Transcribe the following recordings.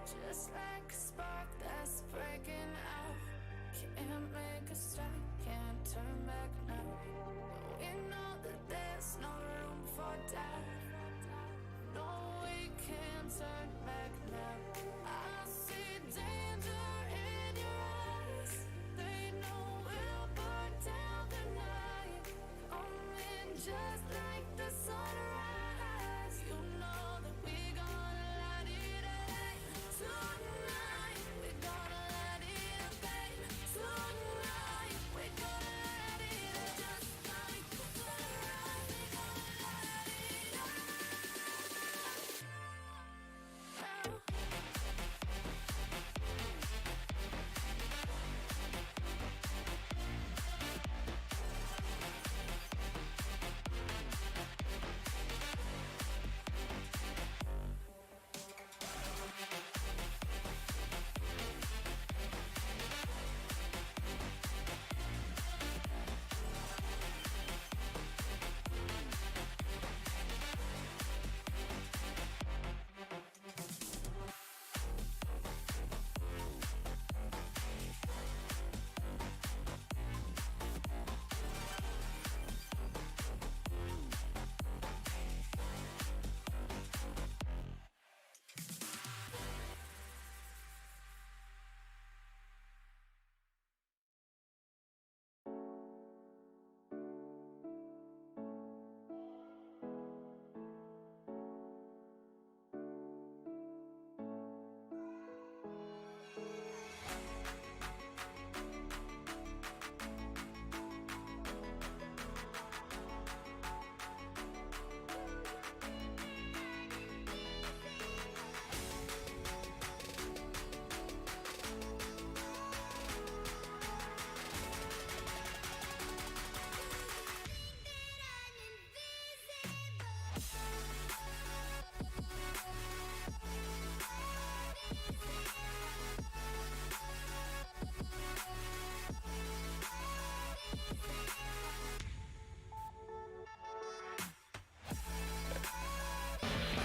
Just like a spark that's breaking out. Can't make a stop, can't turn back now. We know that there's no room for doubt. No, we can't turn back now. I see danger in your eyes. They know we'll burn down the night. Coming just like the sunrise. You know that we gonna light it up. Tonight, we gonna light it up, baby. Tonight, we gonna light it up. Just like the sunrise, we gonna light it up.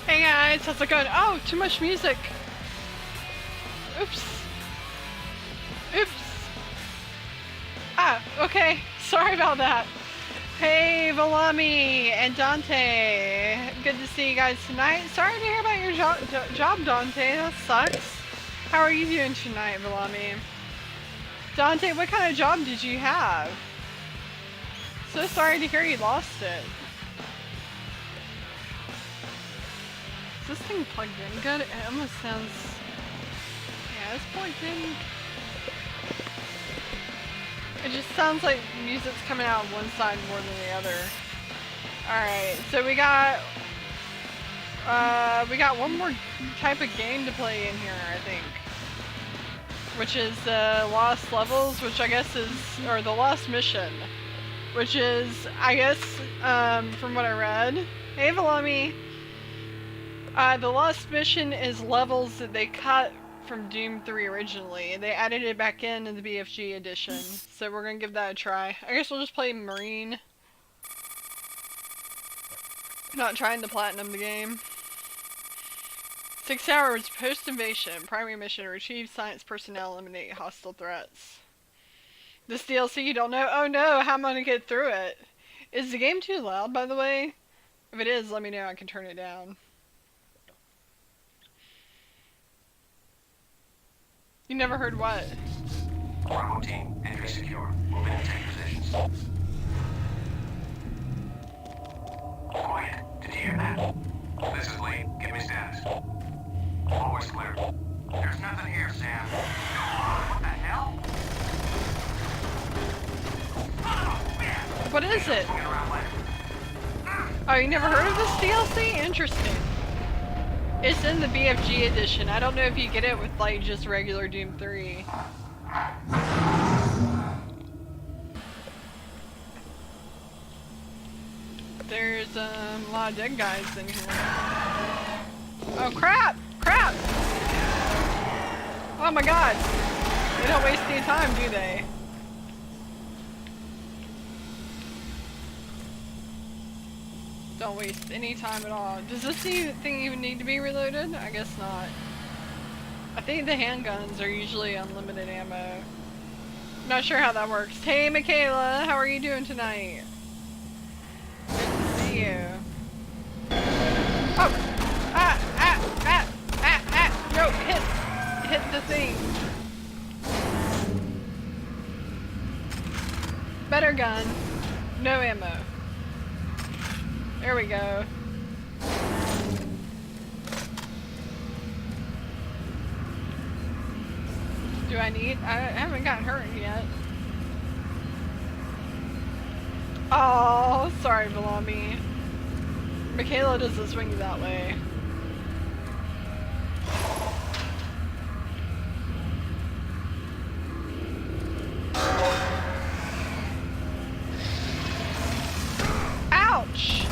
Hey guys, how's it going? Oh, too much music. Oops. Oops. Ah, okay. Sorry about that. Hey, Valami and Dante. Good to see you guys tonight. Sorry to hear about your job, Dante. That sucks. How are you doing tonight, Valami? Dante, what kind of job did you have? So sorry to hear you lost it. Is this thing plugged in good? It almost sounds... Yeah, it's plugged in. It just sounds like music's coming out on one side more than the other. Alright, so we got one more type of game to play in here, I think. Which is Lost Levels, which I guess is... or the Lost Mission. Which is, I guess, from what I read... Hey, Valami! The Lost Mission is levels that they cut from Doom 3 originally. They added it back in the BFG edition. So we're gonna give that a try. I guess we'll just play Marine. Not trying to platinum the game. 6 hours post-invasion. Primary mission, retrieve science personnel, eliminate hostile threats. This DLC you don't know? Oh no, how am I gonna get through it? Is the game too loud, by the way? If it is, let me know, I can turn it down. You never heard what? Bravo team, entry secure. Moving to take positions. Quiet. Did you hear that? This is Lee. Give me status. Always clear. There's nothing here, Sam. What the hell? What is it? Oh, you never heard of this DLC? Interesting. It's in the BFG edition. I don't know if you get it with like just regular Doom 3. There's a lot of dead guys in here. Oh crap! Crap! Oh my god! They don't waste any time, do they? Don't waste any time at all. Does this thing even need to be reloaded? I guess not. I think the handguns are usually unlimited ammo. Not sure how that works. Hey, Michaela, how are you doing tonight? Good to see you. Oh! No, hit the thing. Better gun. No ammo. There we go. Do I need? I haven't gotten hurt yet. Oh, sorry, Valami. Michaela doesn't swing that way. Ouch!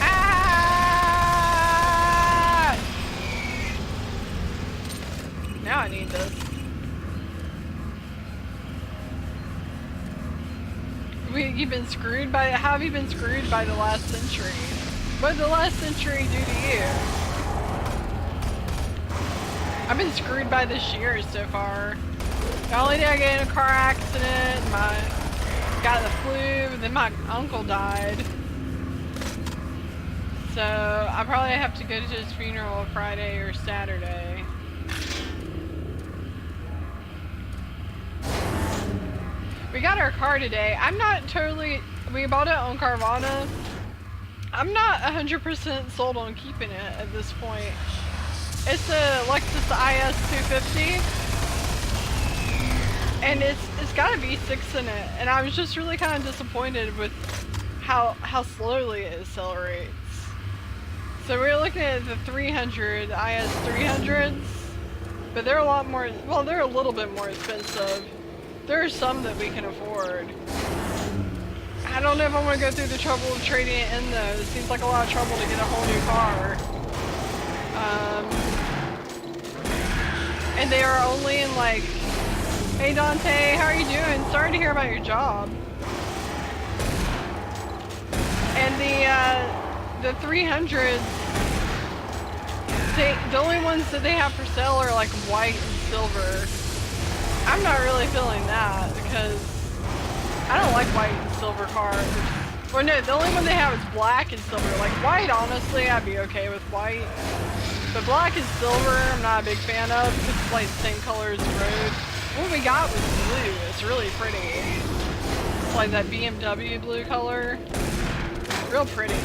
Ah! Now I need this. You've been screwed by, how have you been screwed by the last century? What did the last century do to you? I've been screwed by this year so far. Not only did I get in a car accident, got the flu, then my uncle died. So I probably have to go to his funeral Friday or Saturday. We got our car today. I'm not totally, we bought it on Carvana. I'm not 100% sold on keeping it at this point. It's a Lexus IS 250. And it's got a V6 in it. And I was just really kind of disappointed with how slowly it accelerates. So we were looking at the 300, IS 300s. But they're a lot more, well, they're a little bit more expensive. There are some that we can afford. I don't know if I want to go through the trouble of trading it in though. It seems like a lot of trouble to get a whole new car. And they are only in like, hey Dante, how are you doing? Sorry to hear about your job. And the 300s, the only ones that they have for sale are like white and silver. I'm not really feeling that because I don't like white and silver cars. Or no, the only one they have is black and silver. Like white, honestly, I'd be okay with white. But black and silver, I'm not a big fan of because it's like the same color as the road. What we got was blue. It's really pretty. It's like that BMW blue color. Real pretty.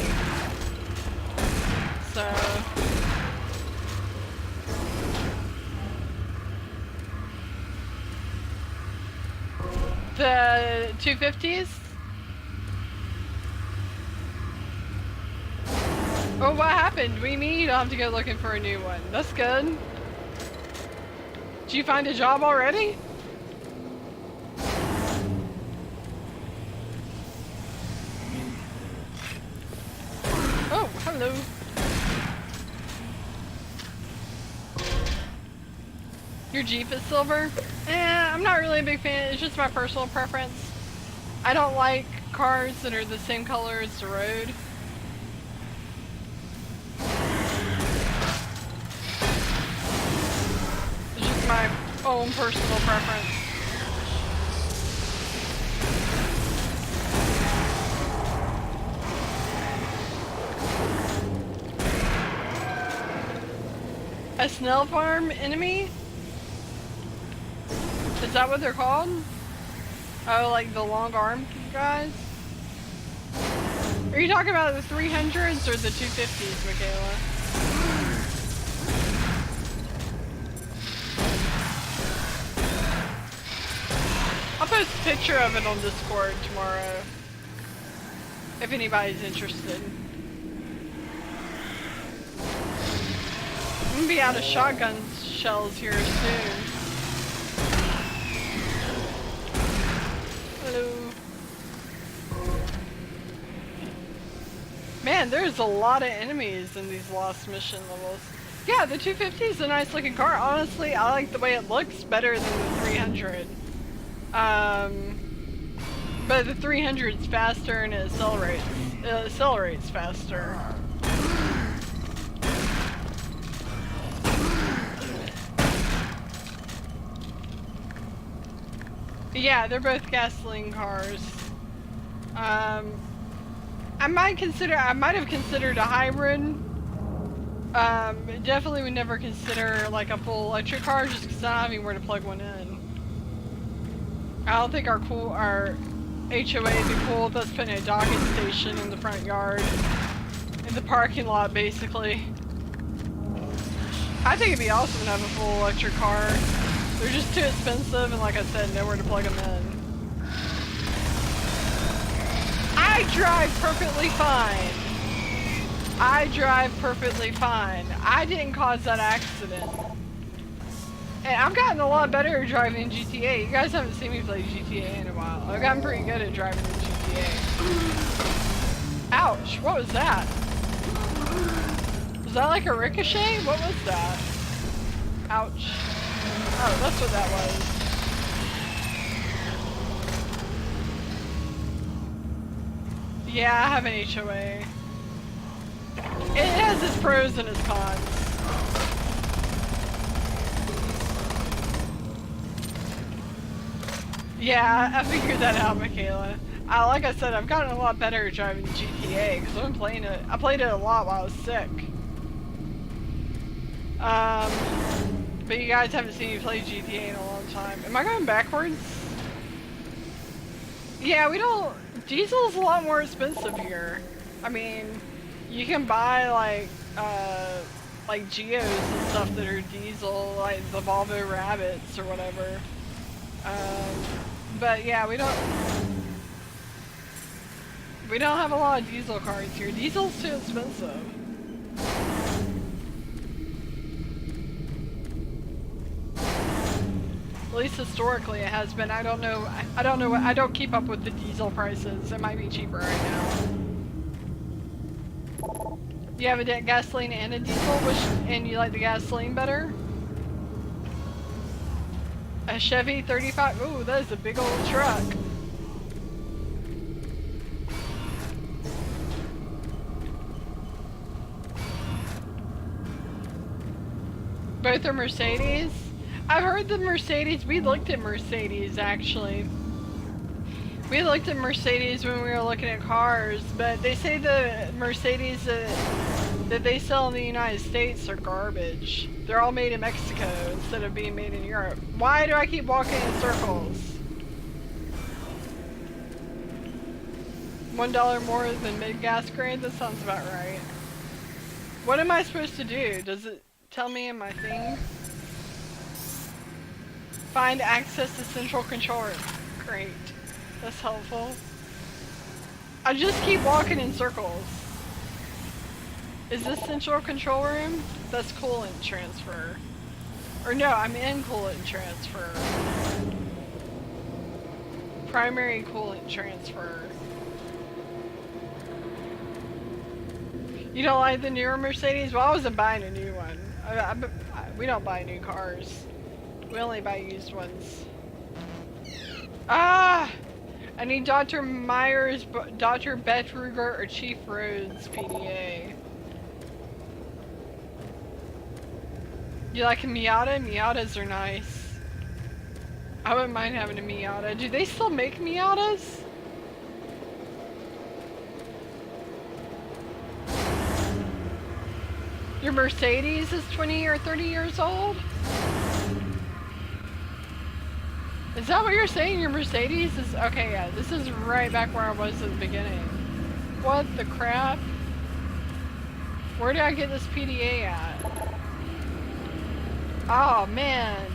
So... The 250s? Oh, what happened? We mean you don't have to go looking for a new one. That's good. Did you find a job already? Oh, hello. Your Jeep is silver? I'm not really a big fan. It's just my personal preference. I don't like cars that are the same color as the road. It's just my own personal preference. A snail farm enemy? Is that what they're called? Oh, like the long arm guys? Are you talking about the 300s or the 250s, Michaela? I'll post a picture of it on Discord tomorrow. If anybody's interested. I'm gonna be out of shotgun shells here soon. Hello. Man, there's a lot of enemies in these lost mission levels. Yeah, the 250 is a nice looking car. Honestly, I like the way it looks better than the 300. But the 300 is faster and it accelerates faster. Yeah, they're both gasoline cars. I might have considered a hybrid. Definitely would never consider like a full electric car just because I don't have anywhere to plug one in. I don't think our HOA would be cool with us putting a docking station in the front yard. In the parking lot, basically. I think it'd be awesome to have a full electric car. They're just too expensive and like I said, nowhere to plug them in. I drive perfectly fine. I drive perfectly fine. I didn't cause that accident. And I've gotten a lot better at driving in GTA. You guys haven't seen me play GTA in a while. I've gotten pretty good at driving in GTA. Ouch, what was that? Was that like a ricochet? What was that? Ouch. Oh, that's what that was. Yeah, I have an HOA. It has its pros and its cons. Yeah, I figured that out, Michaela. Like I said, I've gotten a lot better at driving GTA because I've been playing it. I played it a lot while I was sick. But you guys haven't seen me play GTA in a long time. Am I going backwards? Yeah, we don't... Diesel's a lot more expensive here. I mean, you can buy like Geos and stuff that are diesel, like the Volvo Rabbits or whatever. But yeah, we don't have a lot of diesel cars here. Diesel's too expensive. At least historically it has been. I don't know. I don't keep up with the diesel prices. It might be cheaper right now. You have a gasoline and a diesel, and you like the gasoline better? A Chevy 35. Ooh, that is a big old truck. Both are Mercedes. I've heard the Mercedes. We looked at Mercedes actually. We looked at Mercedes when we were looking at cars, but they say the Mercedes that they sell in the United States are garbage. They're all made in Mexico instead of being made in Europe. Why do I keep walking in circles? $1 more than mid-gas grade? That sounds about right. What am I supposed to do? Does it tell me in my thing? Find access to central control room. Great. That's helpful. I just keep walking in circles. Is this central control room? That's coolant transfer. Or no, I'm in coolant transfer. Primary coolant transfer. You don't like the newer Mercedes? Well, I wasn't buying a new one. We don't buy new cars. We only buy used ones. Ah! I need Dr. Myers, Dr. Betruger, or Chief Rhodes PDA. You like a Miata? Miatas are nice. I wouldn't mind having a Miata. Do they still make Miatas? Your Mercedes is 20 or 30 years old? Is that what you're saying? Your Mercedes is... Okay, yeah, this is right back where I was at the beginning. What the crap? Where did I get this PDA at? Oh, man.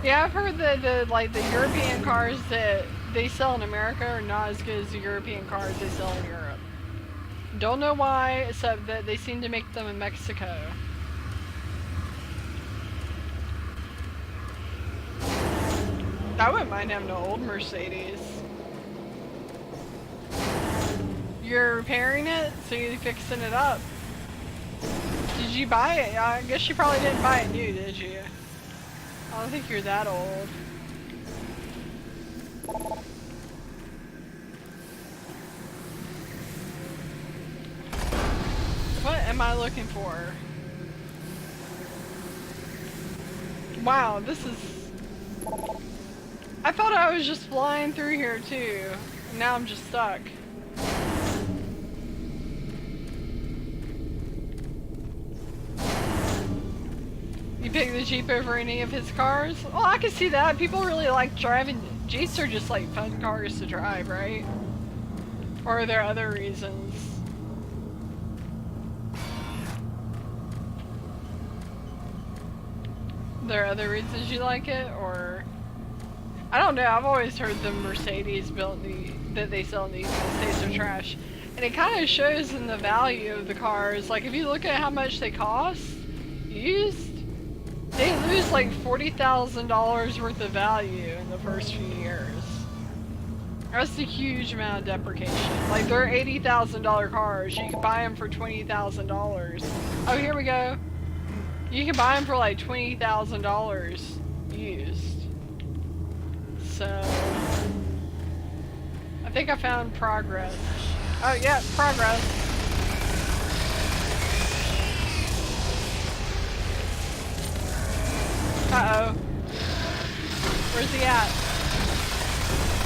Yeah, I've heard that the European cars that they sell in America are not as good as the European cars they sell in Europe. Don't know why, except that they seem to make them in Mexico. I wouldn't mind having an old Mercedes. You're repairing it? So you're fixing it up? Did you buy it? I guess you probably didn't buy it new, did you? I don't think you're that old. What am I looking for? Wow, this is... I thought I was just flying through here too. Now I'm just stuck. You pick the Jeep over any of his cars? Well, I can see that. People really like driving. Jeeps are just like fun cars to drive, right? Or are there other reasons? There are other reasons you like it, or... I don't know, I've always heard the Mercedes built that they sell in the United States are trash. And it kind of shows in the value of the cars. Like, if you look at how much they cost, used, they lose like $40,000 worth of value in the first few years. That's a huge amount of depreciation. Like, they're $80,000 cars. You can buy them for $20,000. Oh, here we go. You can buy them for like $20,000 used. So, I think I found progress. Oh yeah, progress. Uh-oh. Where's he at?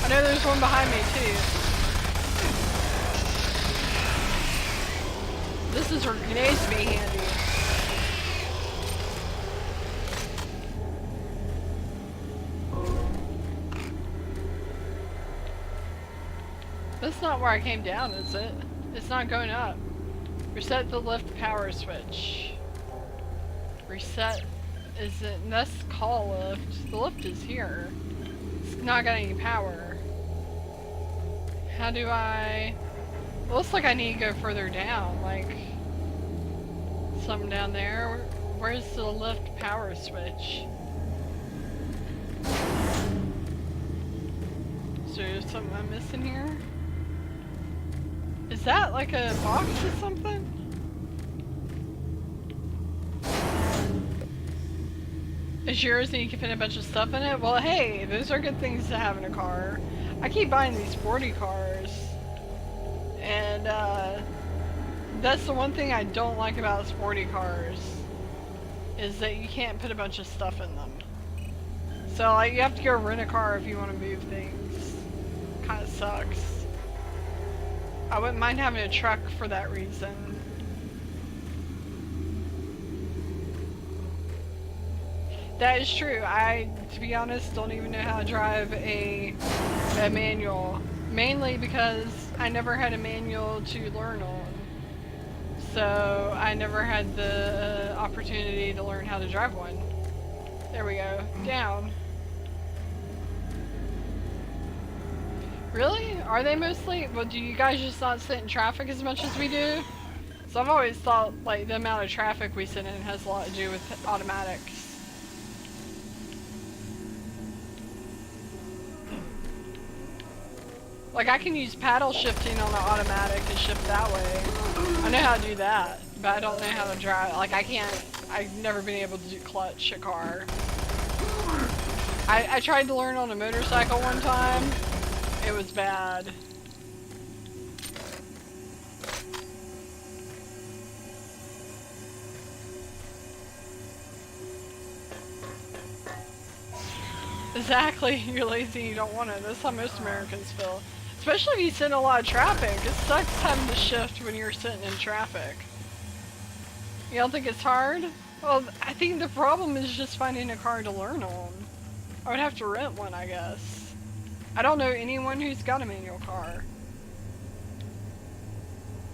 I know there's one behind me too. This is where grenades be handy. That's not where I came down, is it? It's not going up. Reset the lift power switch. Reset is it? That's call lift. The lift is here. It's not got any power. How do I... It looks like I need to go further down. Like... Something down there. Where's the lift power switch? Is there something I'm missing here? Is that like a box or something? It's yours and you can fit a bunch of stuff in it? Well, hey, those are good things to have in a car. I keep buying these sporty cars. And, that's the one thing I don't like about sporty cars. Is that you can't put a bunch of stuff in them. So, like, you have to go rent a car if you want to move things. Kinda sucks. I wouldn't mind having a truck for that reason. That is true. I, to be honest, don't even know how to drive a manual. Mainly because I never had a manual to learn on. So I never had the opportunity to learn how to drive one. There we go. Down. Really? Are they mostly? Well, do you guys just not sit in traffic as much as we do? So I've always thought, like, the amount of traffic we sit in has a lot to do with automatics. Like, I can use paddle shifting on an automatic and shift that way. I know how to do that, but I don't know how to drive. Like, I've never been able to clutch a car. I tried to learn on a motorcycle one time. It was bad. Exactly, you're lazy, you don't want it. That's how most Americans feel. Especially if you sit in a lot of traffic. It sucks having to shift when you're sitting in traffic. You don't think it's hard? Well, I think the problem is just finding a car to learn on. I would have to rent one, I guess. I don't know anyone who's got a manual car.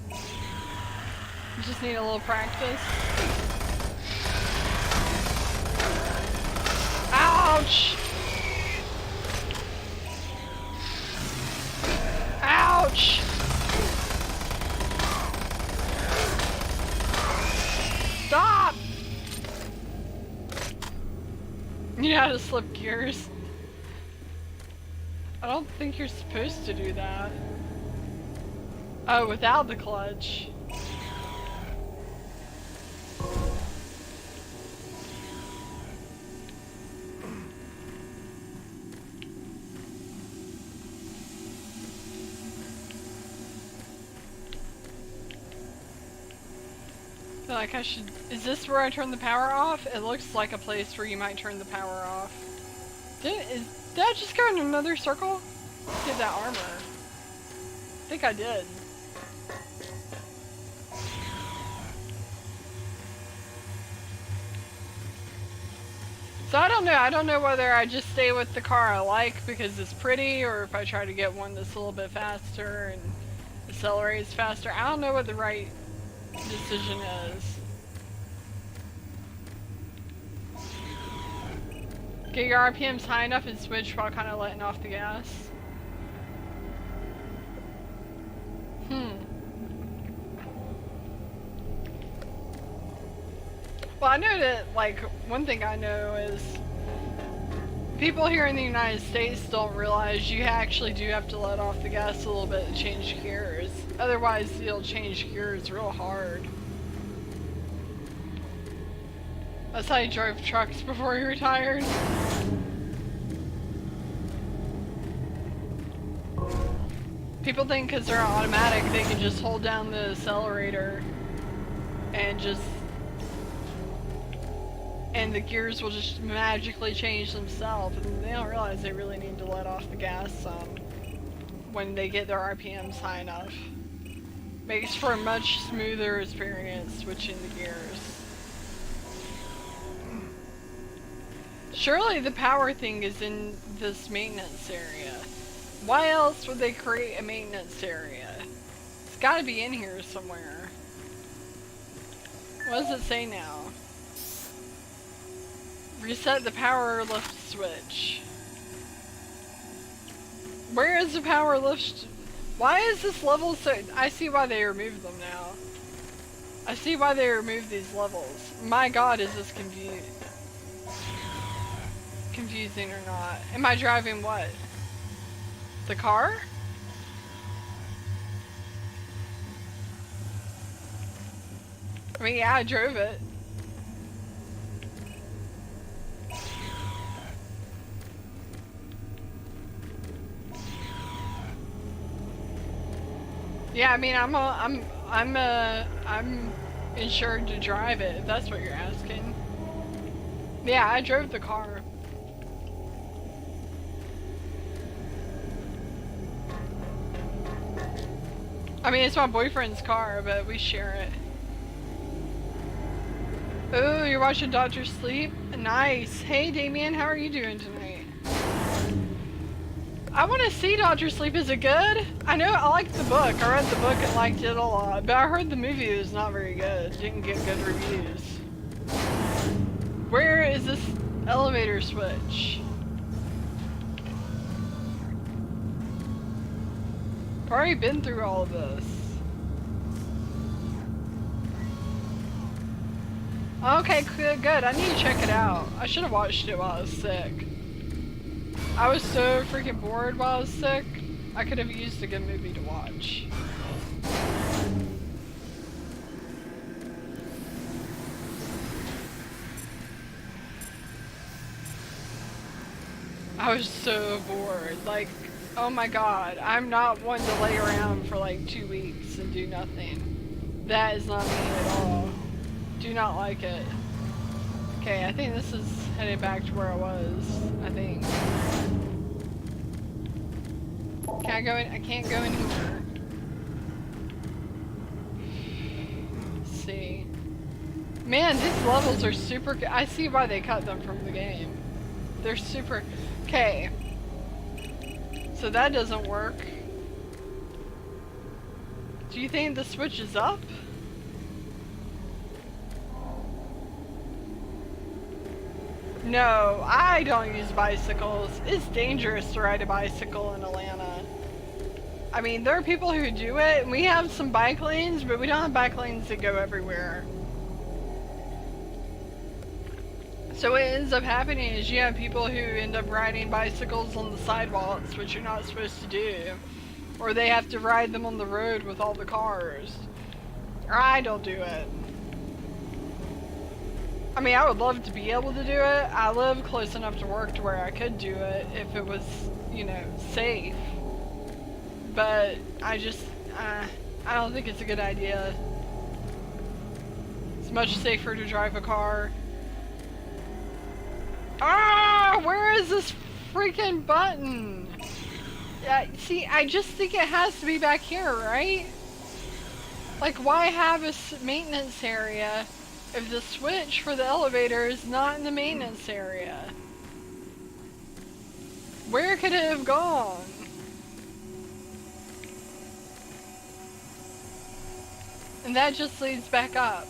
You just need a little practice. Ouch! Ouch! Stop! You know how to slip gears? I don't think you're supposed to do that. Oh, without the clutch. feel like I should... Is this where I turn the power off? It looks like a place where you might turn the power off. Did I just go in another circle? Get that armor. I think I did. So I don't know whether I just stay with the car I like because it's pretty, or if I try to get one that's a little bit faster and accelerates faster. I don't know what the right decision is. Get your RPMs high enough and switch while kind of letting off the gas. Well, I know that, like, one thing I know is people here in the United States don't realize you actually do have to let off the gas a little bit to change gears. Otherwise, you'll change gears real hard. That's how he drove trucks before he retired. People think because they're automatic, they can just hold down the accelerator and the gears will just magically change themselves, and they don't realize they really need to let off the gas when they get their RPMs high enough. Makes for a much smoother experience switching the gears. Surely the power thing is in this maintenance area. Why else would they create a maintenance area? It's gotta be in here somewhere. What does it say now? Reset the power lift switch. Where is the power lift? Why is this level so... I see why they removed them now. I see why they removed these levels. My god, is this confusing or not? Am I driving what? The car? I mean, yeah, I drove it. Yeah, I mean, I'm insured to drive it, if that's what you're asking. Yeah, I drove the car. I mean, it's my boyfriend's car, but we share it. Oh, you're watching Dr. Sleep? Nice. Hey, Damien, how are you doing tonight? I want to see Dr. Sleep. Is it good? I know, I liked the book. I read the book and liked it a lot, but I heard the movie was not very good. Didn't get good reviews. Where is this elevator switch? I've already been through all of this. Okay, good. I need to check it out. I should have watched it while I was sick. I was so freaking bored while I was sick. I could have used a good movie to watch. I was so bored. Like, oh my god. I'm not one to lay around for like 2 weeks and do nothing. That is not me at all. Do not like it. Okay, I think this is headed back to where I was. I think. Can I go in? I can't go in here. Let's see. Man, these levels are super. I see why they cut them from the game. They're super. Okay. So that doesn't work. Do you think the switch is up? No, I don't use bicycles. It's dangerous to ride a bicycle in Atlanta. I mean, there are people who do it, and we have some bike lanes, but we don't have bike lanes that go everywhere. So what ends up happening is you have people who end up riding bicycles on the sidewalks, which you're not supposed to do. Or they have to ride them on the road with all the cars. Or I don't do it. I mean, I would love to be able to do it. I live close enough to work to where I could do it if it was, you know, safe. But I just, I don't think it's a good idea. It's much safer to drive a car. Ah, where is this freaking button? Yeah, see, I just think it has to be back here, right? Like, why have a maintenance area if the switch for the elevator is not in the maintenance area? Where could it have gone? And that just leads back up.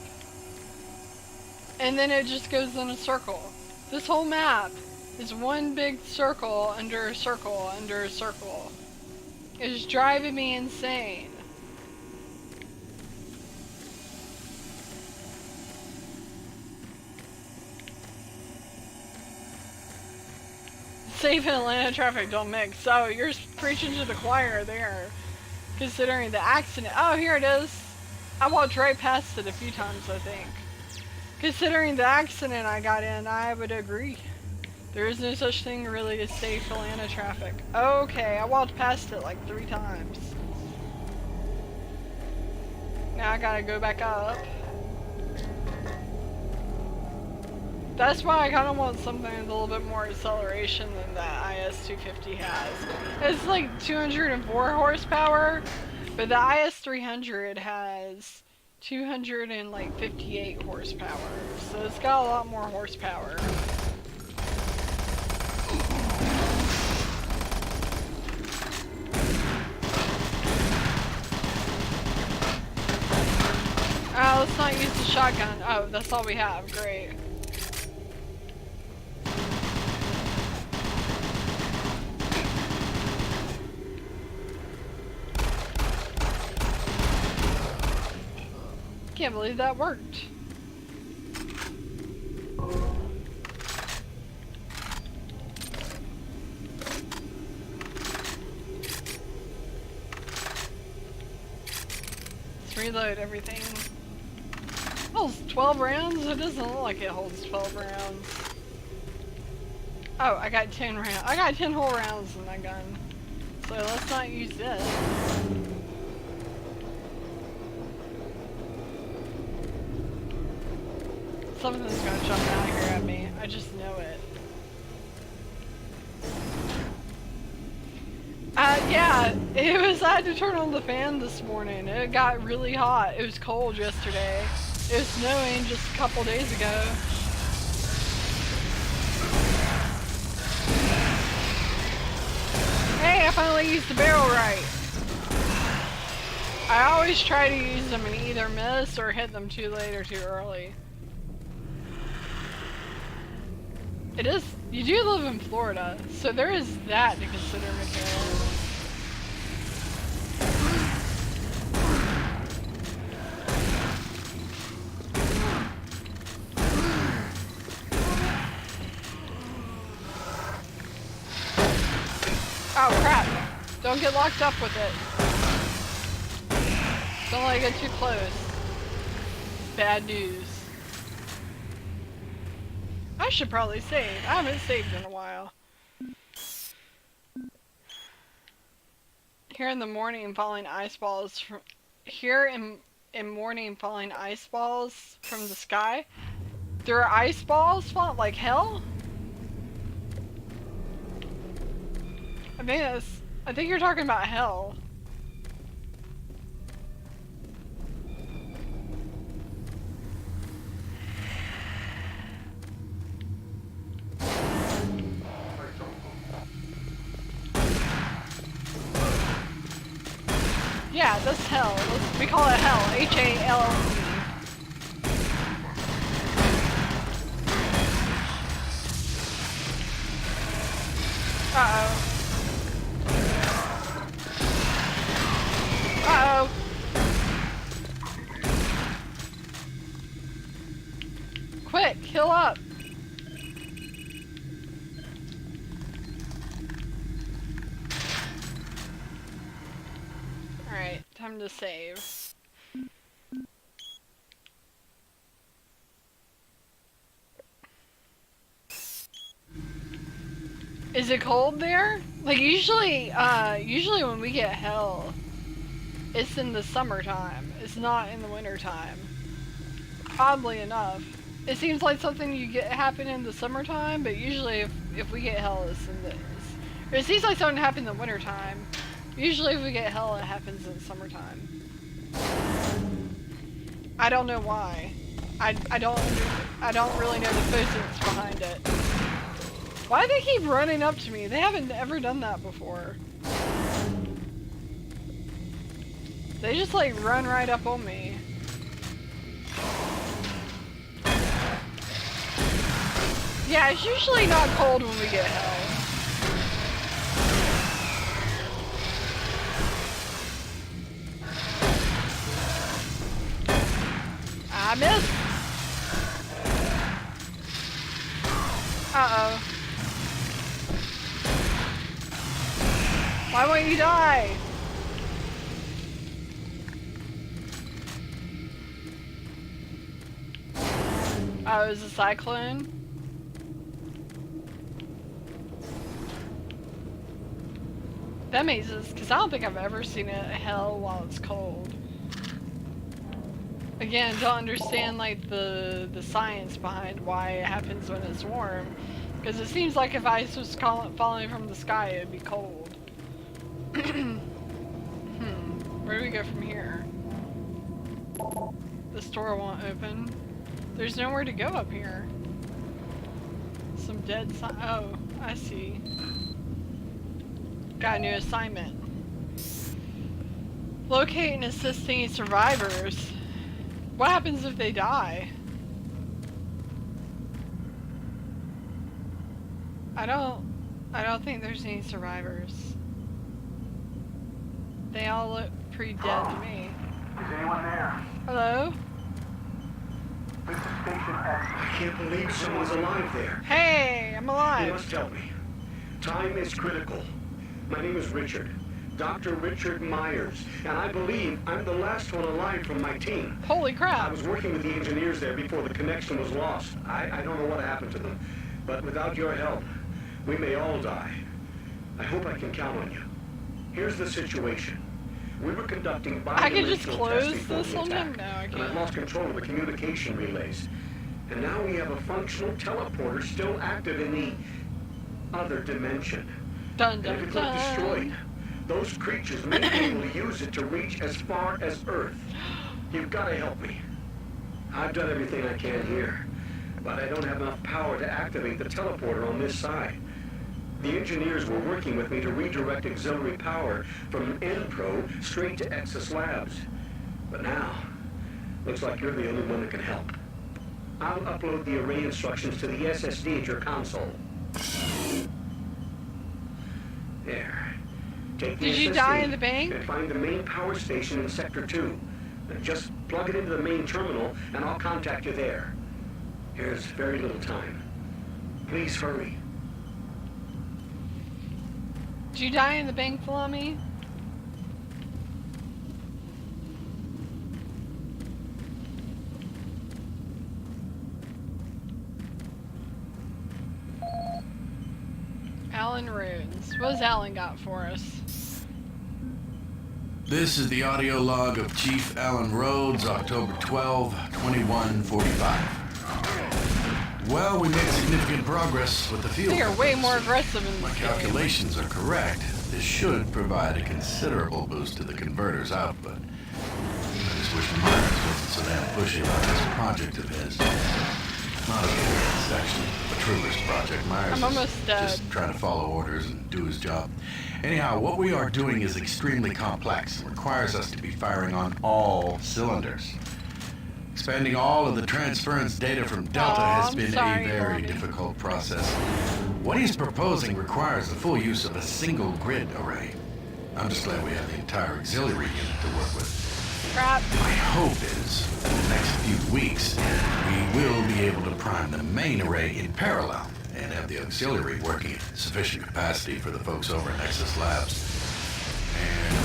And then it just goes in a circle. This whole map is one big circle under a circle under a circle. It's driving me insane. Safe and Atlanta traffic don't mix. So you're preaching to the choir there. Considering the accident. Oh, here it is. I walked right past it a few times, I think. Considering the accident I got in, I would agree. There is no such thing really as safe Atlanta traffic. Okay, I walked past it like 3 times. Now I gotta go back up. That's why I kind of want something with a little bit more acceleration than that IS-250 has. It's like 204 horsepower, but the IS-300 has 258 horsepower. So it's got a lot more horsepower. Let's not use the shotgun. Oh, that's all we have. Great. Can't believe that worked. Let's reload everything. Holds 12 rounds? It doesn't look like it holds 12 rounds. Oh, I got 10 rounds. I got 10 whole rounds in that gun. So let's not use this. Something's gonna jump out here at me. I just know it. Yeah, it was, I had to turn on the fan this morning. It got really hot. It was cold yesterday. It was snowing just a couple days ago. Hey, I finally used the barrel right. I always try to use them and either miss or hit them too late or too early. It is, you do live in Florida, so there is that to consider, Michaela. Oh crap! Don't get locked up with it. Don't let it get too close. Bad news. I should probably save. I haven't saved in a while. Here in the morning falling ice balls from morning falling ice balls from the sky. There are ice balls falling like hell? I think you're talking about hell. Yeah, that's hell. We call it hell. H-A-L-L-E. Uh-oh. Uh-oh. Quick, heal up. Alright, time to save. Is it cold there? Like usually when we get hell, it's in the summertime. It's not in the wintertime. Oddly enough. It seems like something you get happen in the summertime, but usually if we get hell, it's in this. Or it seems like something happened in the wintertime. Usually if we get hell, it happens in the summertime. I don't know why. I don't really know the physics behind it. Why do they keep running up to me? They haven't ever done that before. They just like run right up on me. Yeah, it's usually not cold when we get hell. I missed. Uh-oh. Why won't you die? Oh, it was a cyclone? That makes sense, because I don't think I've ever seen a hell while it's cold. Again, don't understand like the science behind why it happens when it's warm. Because it seems like if ice was falling from the sky, it'd be cold. Where do we go from here? The store won't open. There's nowhere to go up here. Some dead oh, I see. Got a new assignment. Locate and assist any survivors. What happens if they die? I don't think there's any survivors. They all look pretty dead to me. Is anyone there? Hello? This is Station X. I can't believe someone's alive there. Hey, I'm You alive. must help me. Time is critical. My name is Richard. Dr. Richard Myers. And I believe I'm the last one alive from my team. Holy I crap. was working with the engineers there before the connection was lost. I don't know what happened to them. But without your help, we may all die. I hope I can count on you. Here's the situation. We were conducting I can just bi-dimensional close testing for this the on him? attack, No, I and I can't. lost control of the communication relays. And now we have a functional teleporter still active in the other dimension. Dun And if dun it got destroyed, dun. those creatures may be able to use it to reach as far as Earth. You've got to help me. I've done everything I can here, but I don't have enough power to activate the teleporter on this side. The engineers were working with me to redirect auxiliary power from NPRO straight to Exus Labs. But now, looks like you're the only one that can help. I'll upload the array instructions to the SSD at your console. There. Take the Did you SSD die in the bank? and find the main power station in Sector 2. And just plug it into the main terminal, and I'll contact you there. There's very little time. Please hurry. Did you die in the bank, Flummy? Alan Runes. What has Alan got for us? This is the audio log of Chief Alan Rhodes, October 12, 2145. Well, we made significant progress with the field. They are way efforts. more aggressive in My this game. calculations are correct. This should provide a considerable boost to the converter's output. I just wish Myers wasn't so damn pushy about this project of his. Not a it's actually a Troopers project. Myers I'm almost is dead. just trying to follow orders and do his job. Anyhow, what we are doing is extremely complex and requires us to be firing on all cylinders. Expanding all of the transference data from Delta has I'm been sorry, a very Bobby. difficult process. What he's proposing requires the full use of a single grid array. I'm just glad we have the entire auxiliary unit to work with. Crap. My hope is, in the next few weeks, we will be able to prime the main array in parallel and have the auxiliary working at sufficient capacity for the folks over at Nexus Labs. And I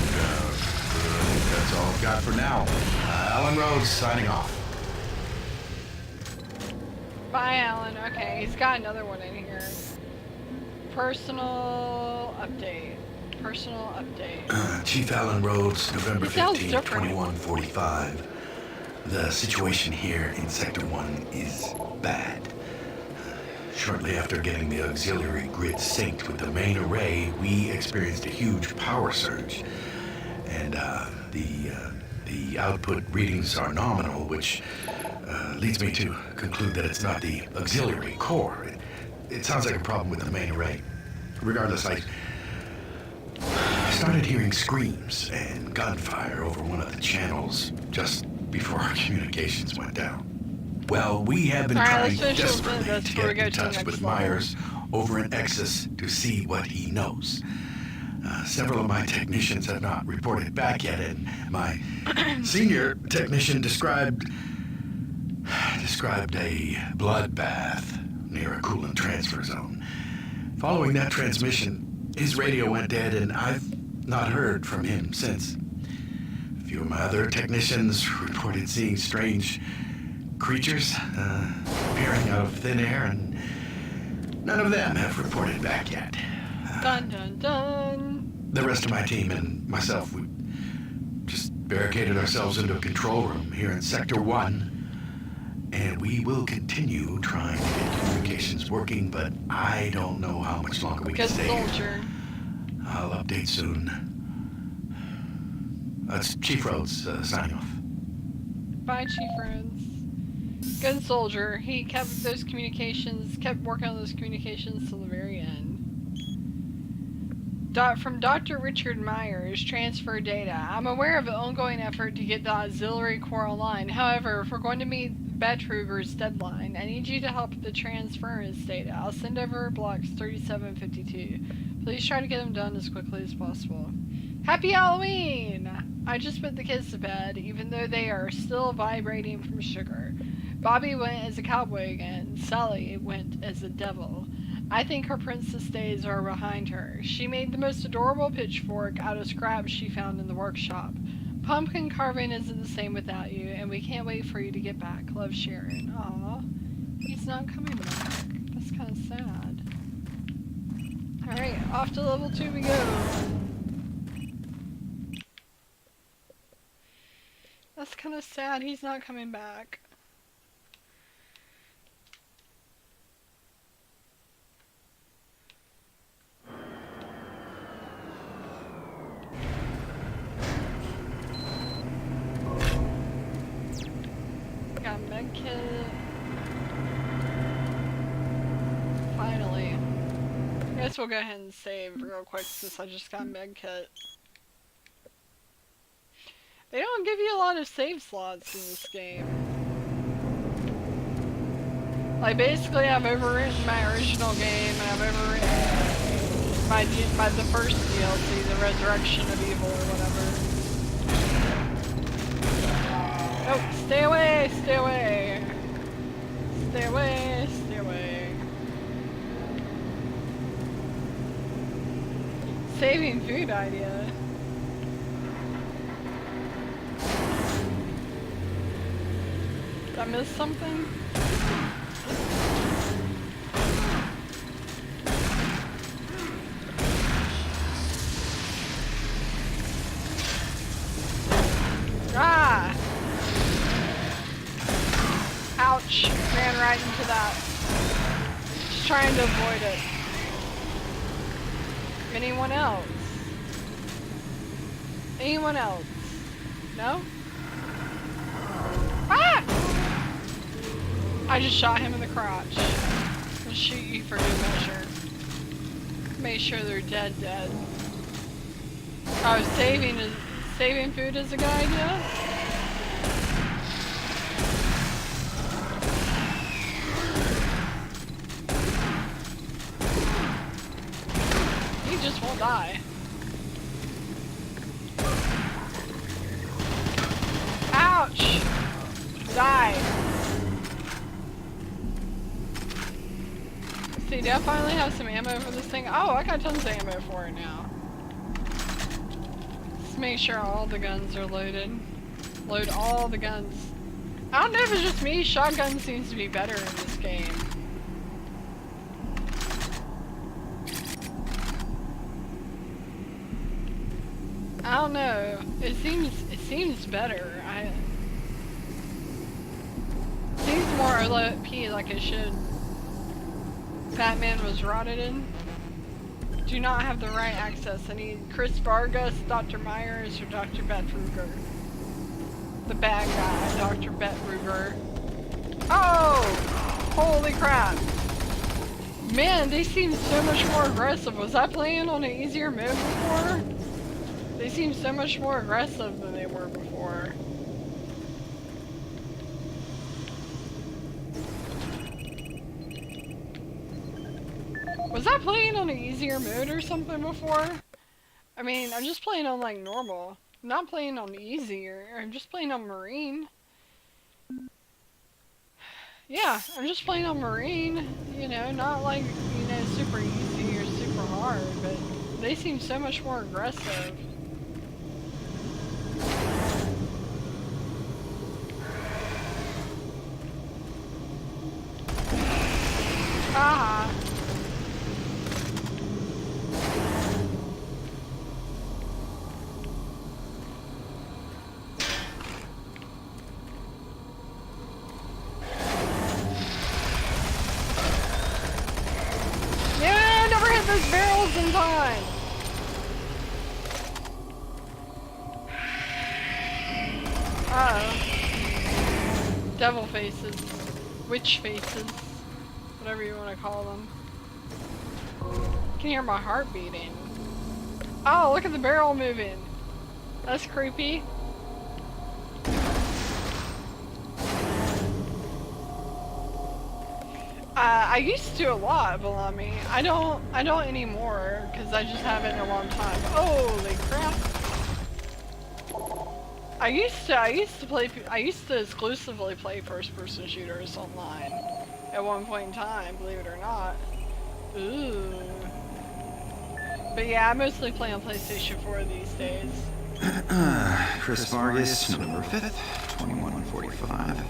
think that's all I've got for now. Alan Rhodes signing off. Bye, Alan. Okay, he's got another one in here. Personal update. Personal update. Chief Alan Rhodes, November He sounds 15, different. 2145. The situation here in Sector 1 is bad. Shortly after getting the auxiliary grid synced with the main array, we experienced a huge power surge. And the output readings are nominal, which leads me to conclude that it's not the auxiliary core. It sounds like a problem with the main array. Regardless, I started hearing screams and gunfire over one of the channels just before our communications went down. Well, we have been trying desperately to get in touch with Myers over in Exus to see what he knows. Several of my technicians have not reported back yet, and my senior technician described a bloodbath near a coolant transfer zone. Following that transmission, his radio went dead, and I've not heard from him since. A few of my other technicians reported seeing strange creatures appearing out of thin air, and none of them have reported back yet. Dun dun dun. The rest of my team and myself, we just barricaded ourselves into a control room here in Sector 1, and we will continue trying to get communications working, but I don't know how much longer we can Good stay soldier. here. I'll update soon. That's Chief Rhodes signing off. Bye, Chief Rhodes. Good soldier. He kept working on those communications till the very end. From Dr. Richard Myers, transfer data. I'm aware of an ongoing effort to get the auxiliary core online. However, if we're going to meet Betruger's deadline, I need you to help with the transference data. I'll send over blocks 3752. Please try to get them done as quickly as possible. Happy Halloween! I just put the kids to bed, even though they are still vibrating from sugar. Bobby went as a cowboy again. Sally went as a devil. I think her princess days are behind her. She made the most adorable pitchfork out of scraps she found in the workshop. Pumpkin carving isn't the same without you, and we can't wait for you to get back. Love, Sharon. Aw, he's not coming back. That's kind of sad. Alright, off to level 2 we go. That's kind of sad, he's not coming back. Got a med kit. Finally. I guess we'll go ahead and save real quick since I just got a med kit. They don't give you a lot of save slots in this game. Like, basically I've overwritten my original game and I've overwritten my the first DLC, the Resurrection of Evil or whatever. Oh, stay away, stay away. Stay away, stay away. Saving food idea. Did I miss something? Ah! Ouch! Ran right into that. Just trying to avoid it. Anyone else? Anyone else? No? Ah! I just shot him in the crotch. I'll shoot you for good measure. Make sure they're dead. Oh, saving food is a good idea? He just won't die. Ouch! Die. See, do I finally have some ammo for this thing? Oh, I got tons of ammo for it now. Let's make sure all the guns are loaded. Load all the guns. I don't know if it's just me, shotgun seems to be better in this game. I don't know. It seems better. more I let it pee like it should. Fat man was rotted in. Do not have the right access. I need Chris Vargas, Dr. Myers, or Dr. Beth Ruger. The bad guy, Dr. Beth Ruger. Oh! Holy crap! Man, they seem so much more aggressive. Was I playing on an easier mode before? They seem so much more aggressive than they were before. Was I playing on an easier mode or something before? I mean, I'm just playing on like normal. I'm not playing on easier. I'm just playing on Marine. Yeah, I'm just playing on Marine. You know, not like, you know, super easy or super hard, but they seem so much more aggressive. Ah. Yeah, I never hit those barrels in time. Uh-oh. Devil faces. Witch faces. Whatever you want to call them. I can hear my heart beating. Oh, look at the barrel moving. That's creepy. I used to a lot, Balami. I don't anymore, because I just haven't in a long time. Holy crap. I used to exclusively play first-person shooters online at one point in time, believe it or not. Ooh. But yeah, I mostly play on PlayStation 4 these days. Chris Vargas, November 5th, 2145.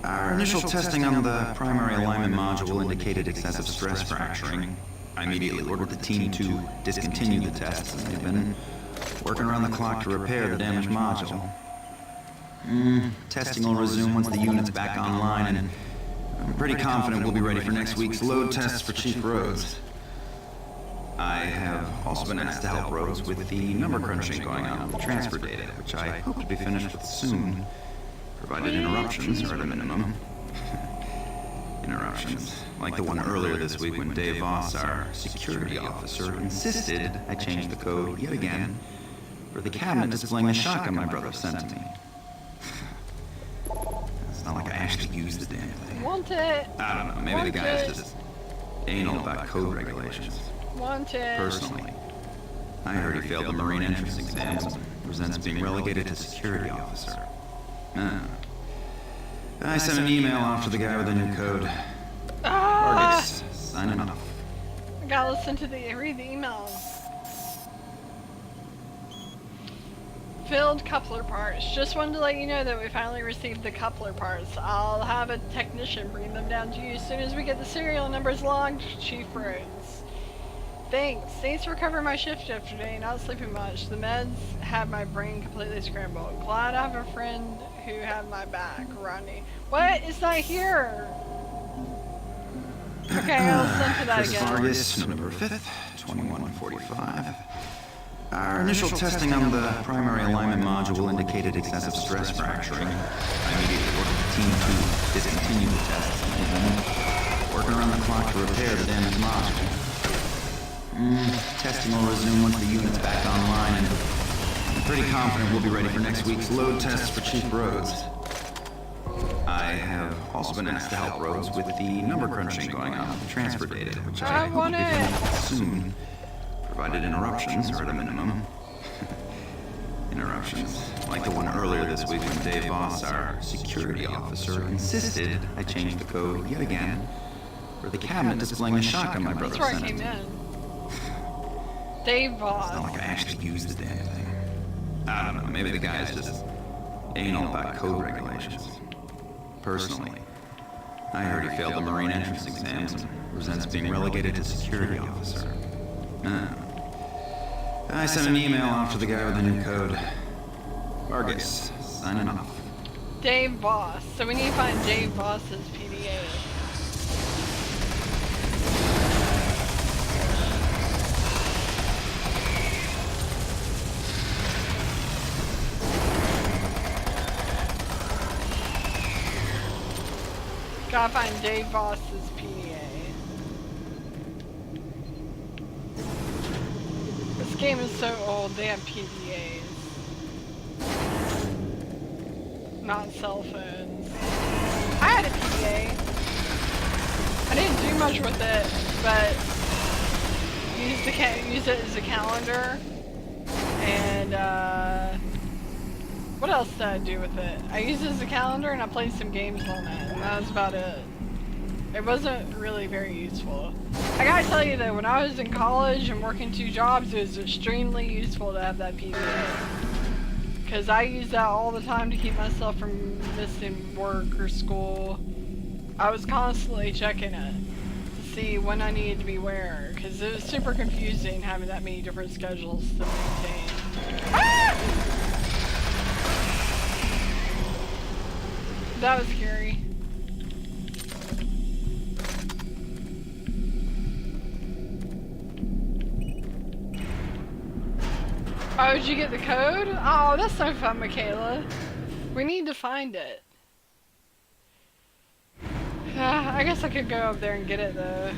Our initial testing on the primary alignment module indicated excessive stress fracturing. I immediately ordered the team to discontinue the tests, and they've been working around the clock to repair the damaged module. Testing will resume once the unit's back online, and I'm pretty confident we'll be ready for next week's load tests for Chief Rhodes. I have also been asked to help Rhodes with the number crunching going on with the transfer data, which I hope to be finished with soon, provided interruptions are at a minimum. Interruptions, like the one earlier this week when Dave Voss, our security officer, insisted I change the code yet again for the cabinet displaying the shotgun my brother sent to me. It's not like I actually used the damn thing. Want it? I don't know, maybe the guy's just anal about code regulations. Want it? Personally, I heard he failed the Marine entrance exams and resents being relegated to security officer. I sent an email off to the guy with the new code. Vargas, signing off. I gotta listen to read the emails. Filled coupler parts. Just wanted to let you know that we finally received the coupler parts. I'll have a technician bring them down to you as soon as we get the serial numbers logged, Chief Rhodes. Thanks for covering my shift yesterday, not sleeping much. The meds had my brain completely scrambled. Glad I have a friend who had my back, Rodney. What? It's not here! Okay, I'll listen to that Chris again. Vargas, November 5th, 2145. Our initial testing on the primary alignment module indicated excessive stress fracturing. I immediately ordered the team to discontinue the tests, and they've been working around the clock to repair the damaged module. Testing will resume once the unit's back online, and I'm pretty confident we'll be ready for next week's load tests for Chief Rhodes. I have also been asked to help Rhodes with the number crunching going on with the transfer data, which I hope will be finished soon, provided interruptions are at a minimum. Interruptions, like the one earlier this week when Dave Voss, our security officer, insisted I change the code yet again for the cabinet displaying the shotgun my brother That's where I sent came me. in. Dave Voss. It's not like I actually used the damn thing. I don't know, maybe the guy's just anal about code regulations. Personally, I heard he failed the Marine entrance exams and resents being relegated to security officer. I sent an email off to the guy with the new code. Vargas, signing off. Dave Voss. So we need to find Dave Voss's PDA. Gotta find Dave Voss's PDA. This game is so old, they have PDAs. Not cell phones. I had a PDA. I didn't do much with it, but used it as a calendar. And what else did I do with it? I used it as a calendar and I played some games on it, and that was about it. It wasn't really very useful. I gotta tell you though, when I was in college and working 2 jobs, it was extremely useful to have that PDA. Because I use that all the time to keep myself from missing work or school. I was constantly checking it to see when I needed to be where. Because it was super confusing having that many different schedules to maintain. Ah! That was scary. Oh, did you get the code? Oh, that's so fun, Michaela. We need to find it. I guess I could go up there and get it, though.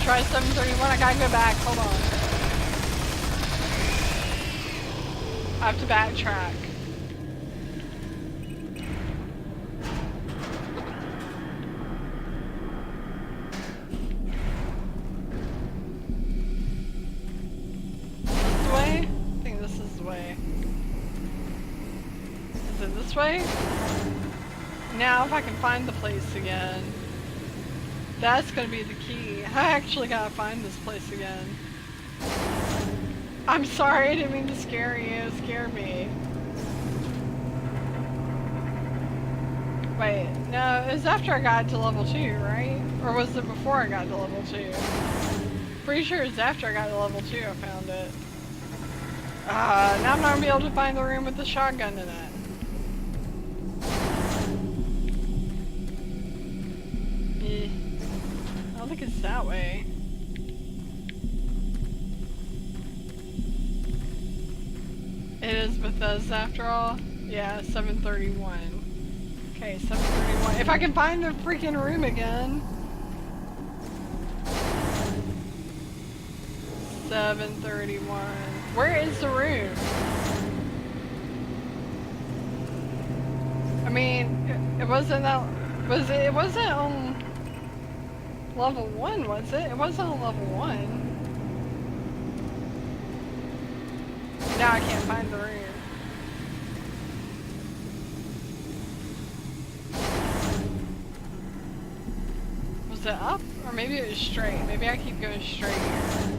Try 731, I gotta go back, hold on. I have to backtrack. This way? Now if I can find the place again, that's gonna be the key. I actually gotta find this place again. I'm sorry, I didn't mean to scare you. It scared me. Wait, no, it was after I got to level 2, right? Or was it before I got to level 2? Pretty sure it's after I got to level 2 I found it. Now I'm not gonna be able to find the room with the shotgun in it. I don't think it's that way. It is Bethesda after all? Yeah, 731. Okay, 731. If I can find the freaking room again. 731. Where is the room? I mean, it wasn't that... It wasn't on level 1, was it? It wasn't on level 1. Now I can't find the room. Was it up? Or maybe it was straight. Maybe I keep going straight here.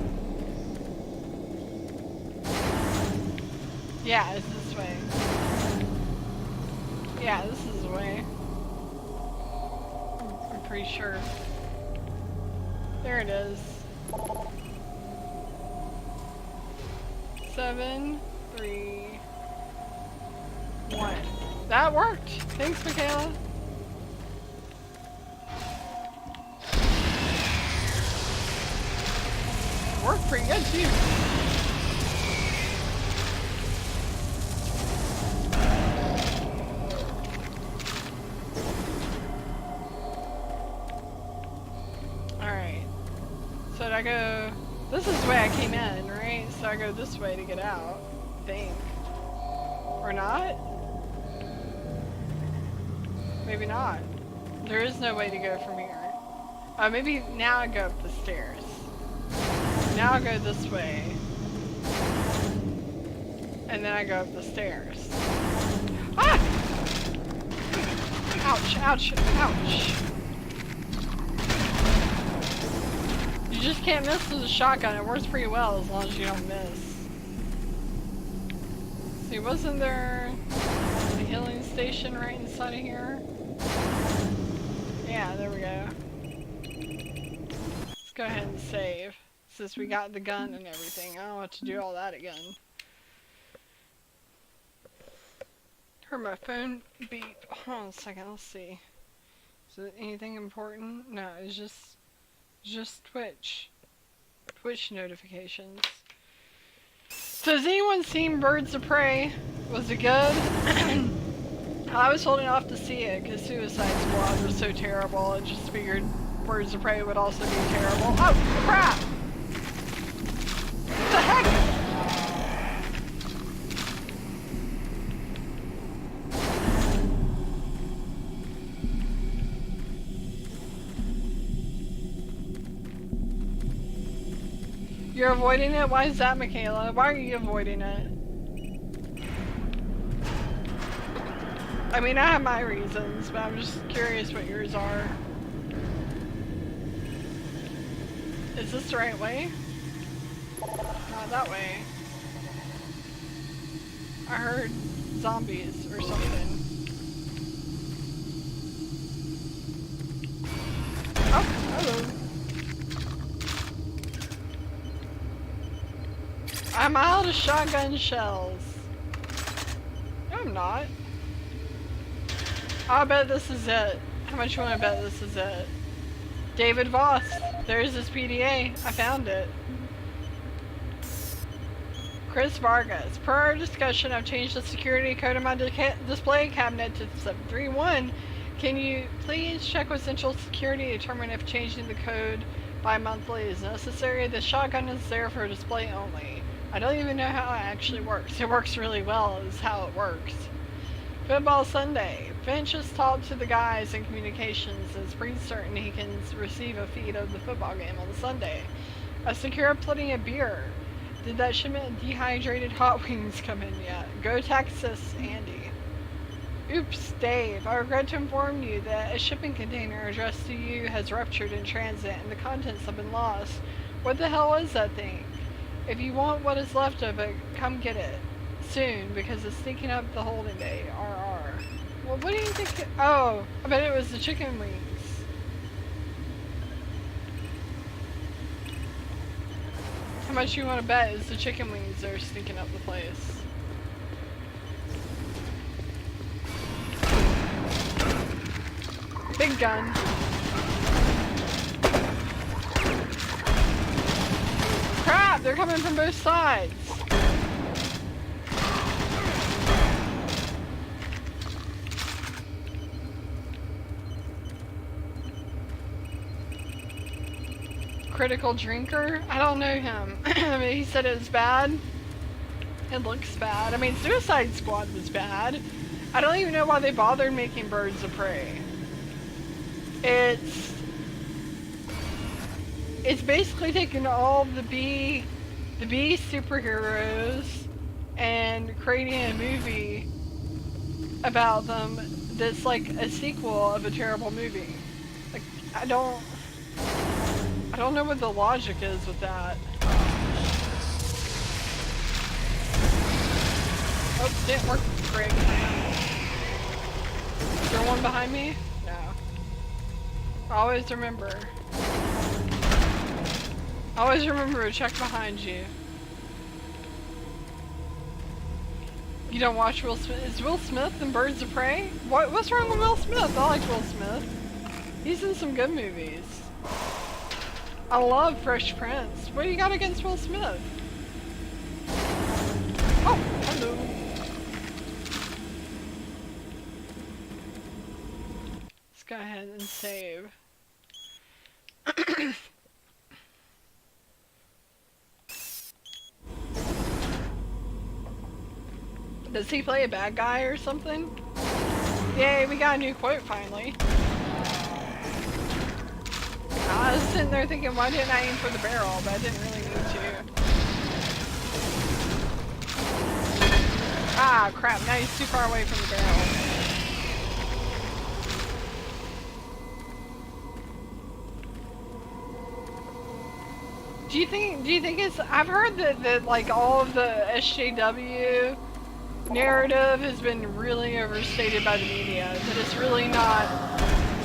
Yeah, it's this way. Yeah, this is the way. I'm pretty sure. There it is. 7, 3, 1. That worked! Thanks, Michaela. Worked pretty good, too. So I go, this is the way I came in, right? So I go this way to get out, I think. Or not? Maybe not. There is no way to go from here. Maybe now I go up the stairs. Now I go this way. And then I go up the stairs. Ah! Ouch, ouch, ouch. You just can't miss with a shotgun. It works pretty well as long as you don't miss. See, wasn't there a healing station right inside of here? Yeah, there we go. go ahead and save. Since we got the gun and everything. I don't want to do all that again. Heard my phone beep. Hold on a second, let's see. Is it anything important? No, it's just Twitch. Twitch notifications. So has anyone seen Birds of Prey? Was it good? I was holding off to see it because Suicide Squad was so terrible. I just figured Birds of Prey would also be terrible. Oh, crap! What the heck? You're avoiding it? Why is that, Michaela? Why are you avoiding it? I mean, I have my reasons, but I'm just curious what yours are. Is this the right way? Not that way. I heard zombies or something. Oh, hello. I'm out of shotgun shells. No, I'm not. I bet this is it. How much you want to bet this is it? David Voss. There's his PDA. I found it. Chris Vargas. Per our discussion, I've changed the security code of my display cabinet to 731. Can you please check with Central Security to determine if changing the code bi-monthly is necessary? The shotgun is there for display only. I don't even know how it actually works. It works really well, is how it works. Football Sunday. Finch has talked to the guys in communications and is pretty certain he can receive a feed of the football game on the Sunday. I secured plenty of beer. Did that shipment of dehydrated hot wings come in yet? Go Texas, Andy. Oops, Dave. I regret to inform you that a shipping container addressed to you has ruptured in transit and the contents have been lost. What the hell is that thing? If you want what is left of it, come get it. Soon, because it's sneaking up the holding day. RR. Well, what do you think? Oh, I bet it was the chicken wings. How much you want to bet is the chicken wings that are sneaking up the place? Big gun. Crap! They're coming from both sides. Critical drinker? I don't know him. I mean, he said it was bad. It looks bad. I mean, Suicide Squad was bad. I don't even know why they bothered making Birds of Prey. It's basically taking all the B superheroes and creating a movie about them that's like a sequel of a terrible movie. Like, I don't know what the logic is with that. Oh, didn't work great. Is there one behind me? No. Always remember. Always remember to check behind you. You don't watch Will Smith? Is Will Smith in Birds of Prey? What's wrong with Will Smith? I like Will Smith. He's in some good movies. I love Fresh Prince. What do you got against Will Smith? Oh, hello. Let's go ahead and save. Does he play a bad guy or something? Yay, we got a new quote finally. I was sitting there thinking, why didn't I aim for the barrel? But I didn't really need to. Ah, crap. Now he's too far away from the barrel. Do you think it's... I've heard that like all of the SJW narrative has been really overstated by the media. That it's really not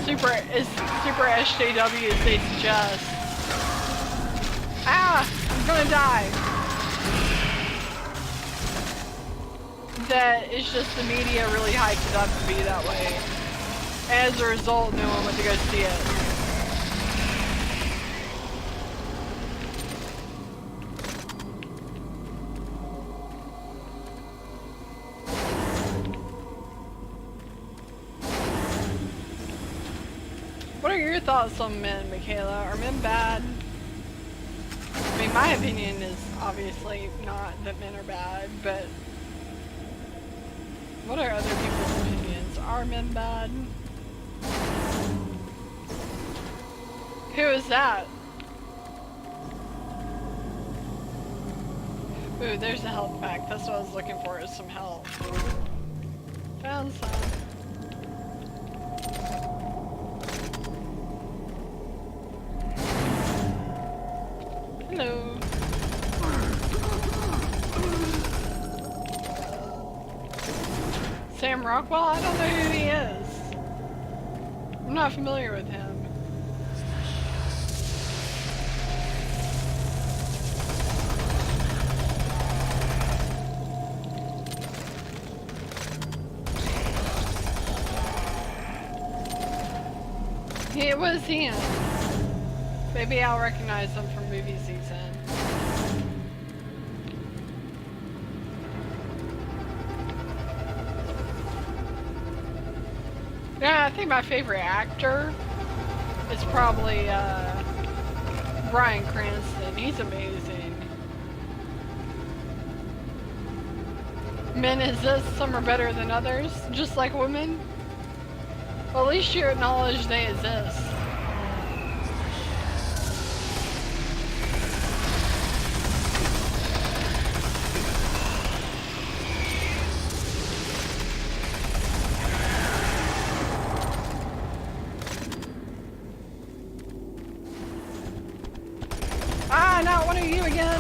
super SJW as they suggest. Ah! I'm gonna die! That it's just the media really hyped it up to be that way. As a result, no one went to go see it. What are your thoughts on men, Michaela? Are men bad? I mean, my opinion is obviously not that men are bad, but what are other people's opinions? Are men bad? Who is that? Ooh, there's a health pack. That's what I was looking for, is some health. Found some. Hello. Sam Rockwell? I don't know who he is. I'm not familiar with him. It was him. Maybe I'll recognize him from movie season. Yeah, I think my favorite actor is probably Bryan Cranston. He's amazing. Men exist, some are better than others, just like women. Well, at least you acknowledge they exist. Ah, not one of you again.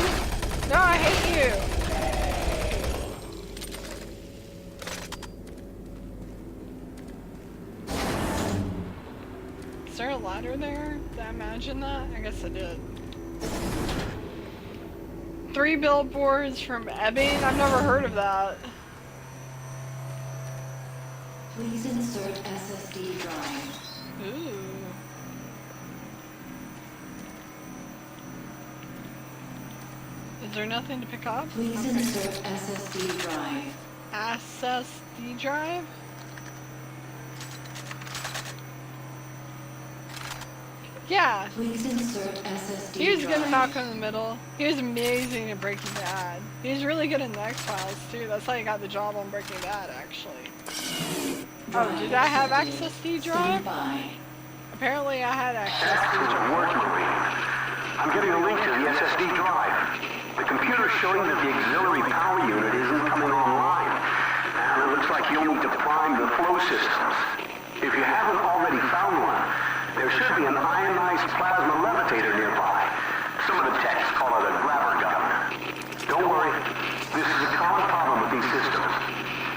No, I hate you. Is there a ladder there? Did I imagine that? I guess I did. 3 billboards from Ebbing? I've never heard of that. Please insert SSD drive. Ooh. Is there nothing to pick up? Please insert SSD drive. SSD drive? Yeah. Please insert SSD He was good at drive. Malcolm in the Middle. He was amazing at Breaking Bad. He was really good in the X-Files too. That's how he got the job on Breaking Bad, actually. Oh, did I have SSD drive? Stand by. Apparently I had access to the Excellent drive. work, Marie. I'm getting a link to the SSD drive. The computer's showing that the auxiliary power unit isn't coming online. And it looks like you'll need to prime the flow systems. If you haven't already found one, there should be an ionized plasma levitator nearby. Some of the techs call it a grabber gun. Don't worry, this is a common problem with these systems.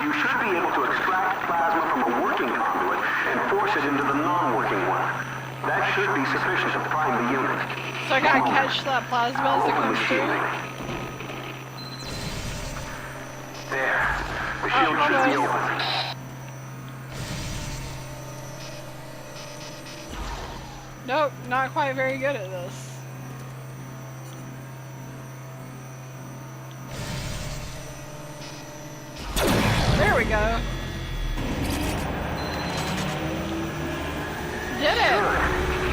You should be able to extract plasma from a working conduit and force it into the non-working one. That should be sufficient to prime the unit. So I gotta catch that plasma as it Open comes the through? shielding. There. The shield should be almost. open. Nope, not quite very good at this. There we go. Did it! Good.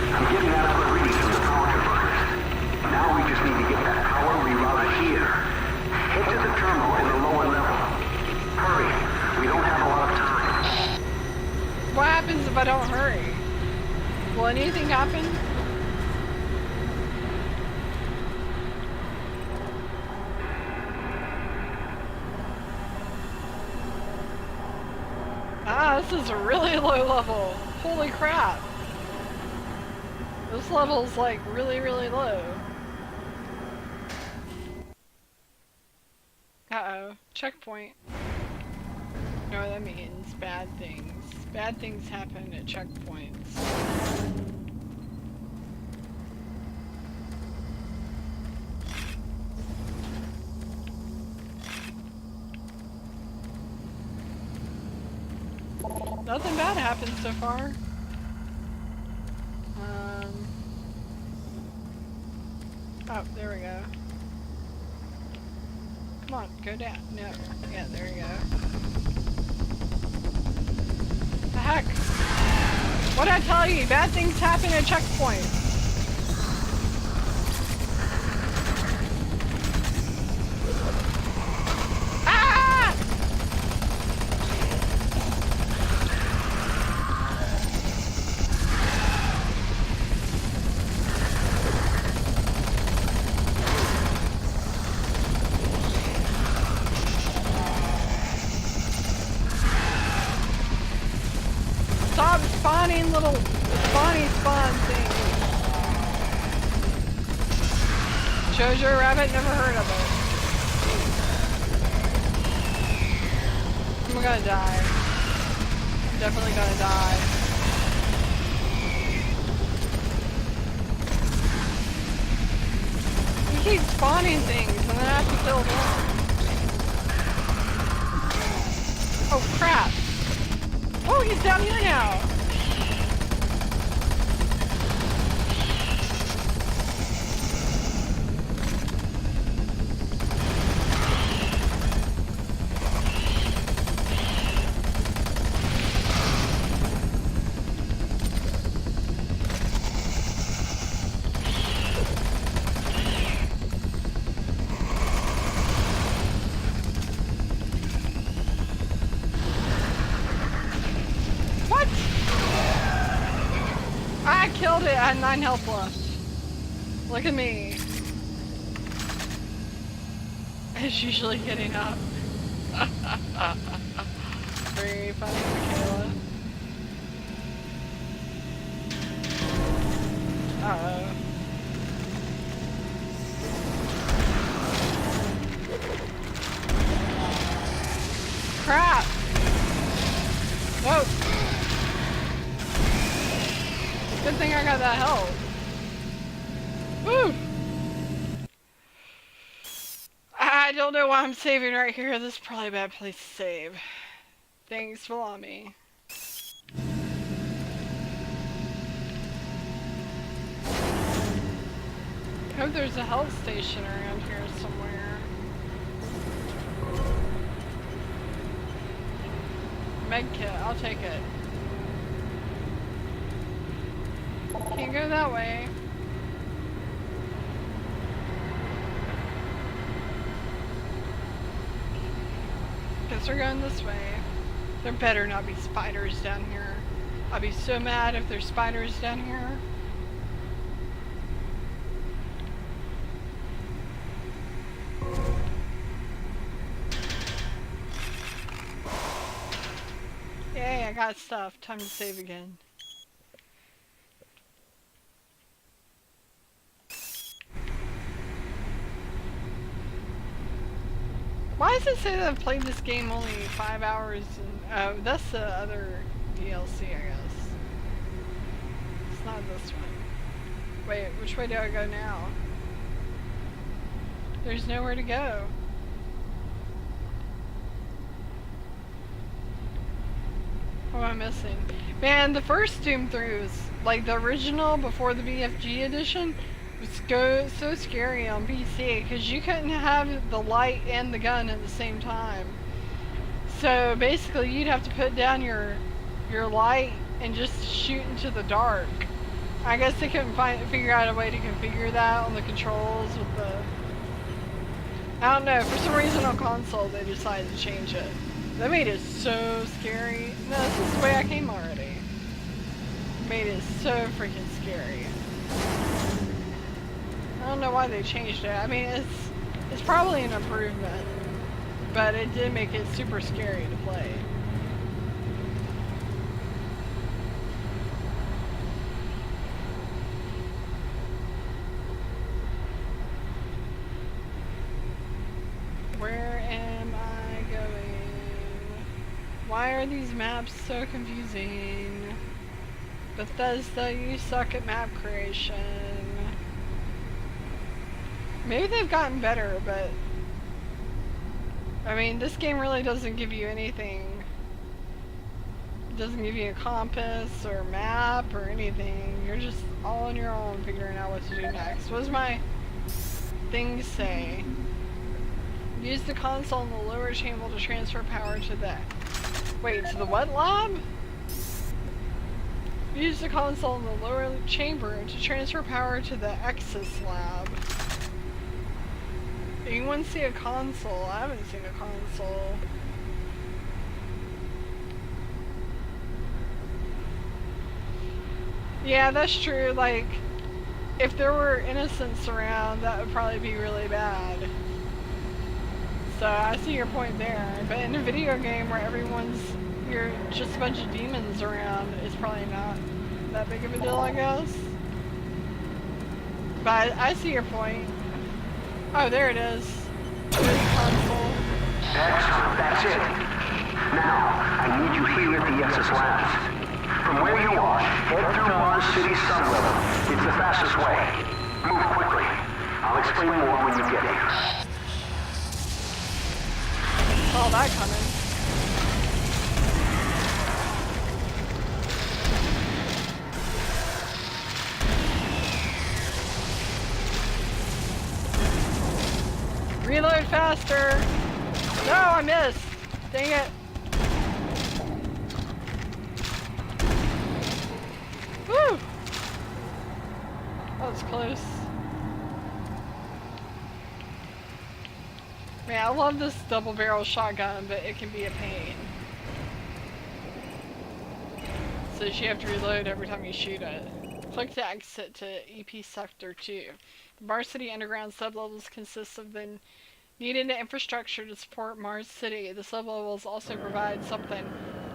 I'm getting adequate readings from the power converters. Now we just need to get that power rerouted here. Head to the terminal in the lower level. Hurry. We don't have a lot of time. What happens if I don't hurry? Will anything happen? Ah, this is a really low level. Holy crap. This level's like really, really low. Uh-oh. Checkpoint. You know what that means? Bad things. Bad things happen at checkpoints. Nothing bad happened so far. Oh, there we go. Come on, go down. No. Yeah, there you go. The heck? What'd I tell you? Bad things happen at checkpoints. Ah! Stop spawning little spawn things. Jojo Rabbit, never heard of it. I'm gonna die. I'm definitely gonna die. He keeps spawning things and then I have to kill them. Oh crap. Oh, he's down here now. Killed it, I had 9 health left. Look at me. It's usually getting up. Very funny, Michaela. Uh-oh. Crap! Whoa! Good thing I got that health. Woo! I don't know why I'm saving right here. This is probably a bad place to save. Thanks for allowing me. I hope there's a health station around here somewhere. Medkit, I'll take it. Can't go that way. Guess we're going this way. There better not be spiders down here. I'll be so mad if there's spiders down here. Yay, I got stuff. Time to save again. Why does it say that I've played this game only 5 hours? And, that's the other DLC, I guess. It's not this one. Wait, which way do I go now? There's nowhere to go. What am I missing? Man, the first Doom throughs, like the original before the BFG edition, was so scary on PC because you couldn't have the light and the gun at the same time. So basically you'd have to put down your light and just shoot into the dark. I guess they couldn't figure out a way to configure that on the controls with the... I don't know, for some reason on console they decided to change it. That made it so scary. No, this is the way I came already. Made it so freaking scary. I don't know why they changed it. I mean, it's probably an improvement, but it did make it super scary to play. Where am I going? Why are these maps so confusing? Bethesda, you suck at map creation. Maybe they've gotten better, but I mean, this game really doesn't give you anything doesn't give you a compass or map or anything. You're just all on your own figuring out what to do next. What does my thing say? Use the console in the lower chamber to transfer power to the... Wait, to the what lab? Use the console in the lower chamber to transfer power to the Exis lab. Anyone see a console? I haven't seen a console. Yeah, that's true. Like, if there were innocents around, that would probably be really bad. So I see your point there. But in a video game where you're just a bunch of demons around, it's probably not that big of a deal, I guess. But I see your point. Oh, there it is. There's the console. Excellent, that's it. Now, I need you here at the SS Labs. From where you are, head through Mars City sublevel. It's the fastest way. Move quickly. I'll explain more when you get here. Saw that coming. Reload faster! No, I missed! Dang it! Woo! That was close. Man, I love this double barrel shotgun, but it can be a pain. So you have to reload every time you shoot it. Click to exit to EP Sector 2. The Mars City underground sublevels consist of the needed infrastructure to support Mars City. The sublevels also provide something.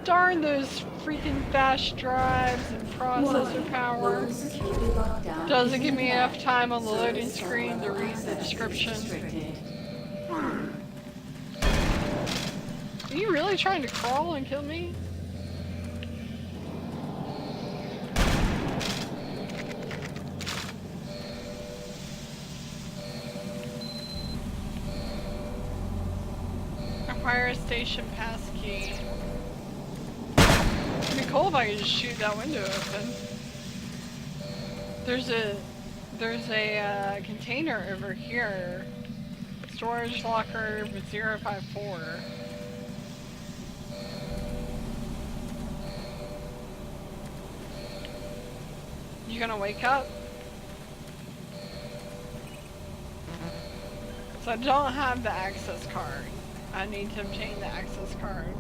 Darn those freaking fast drives and processor power. Doesn't give me enough time on the loading screen to read the description. Are you really trying to crawl and kill me? Acquire station passkey. It'd be cool if I could just shoot that window open. There's a container over here. Storage locker 054. You gonna wake up? So I don't have the access card. I need to obtain the access card.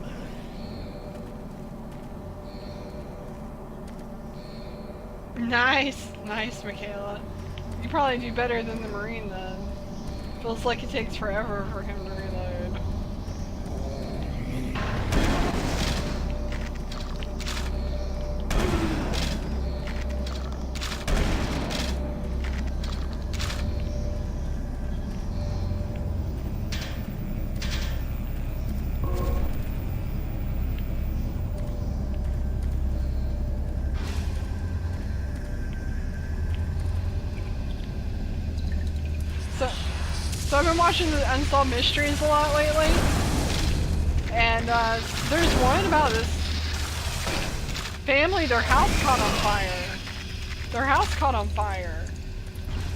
Nice! Nice, Michaela. You probably do better than the Marine then. Feels like it takes forever for him to reload. So I've been watching the Unsolved Mysteries a lot lately, and there's one about this family, their house caught on fire. Their house caught on fire.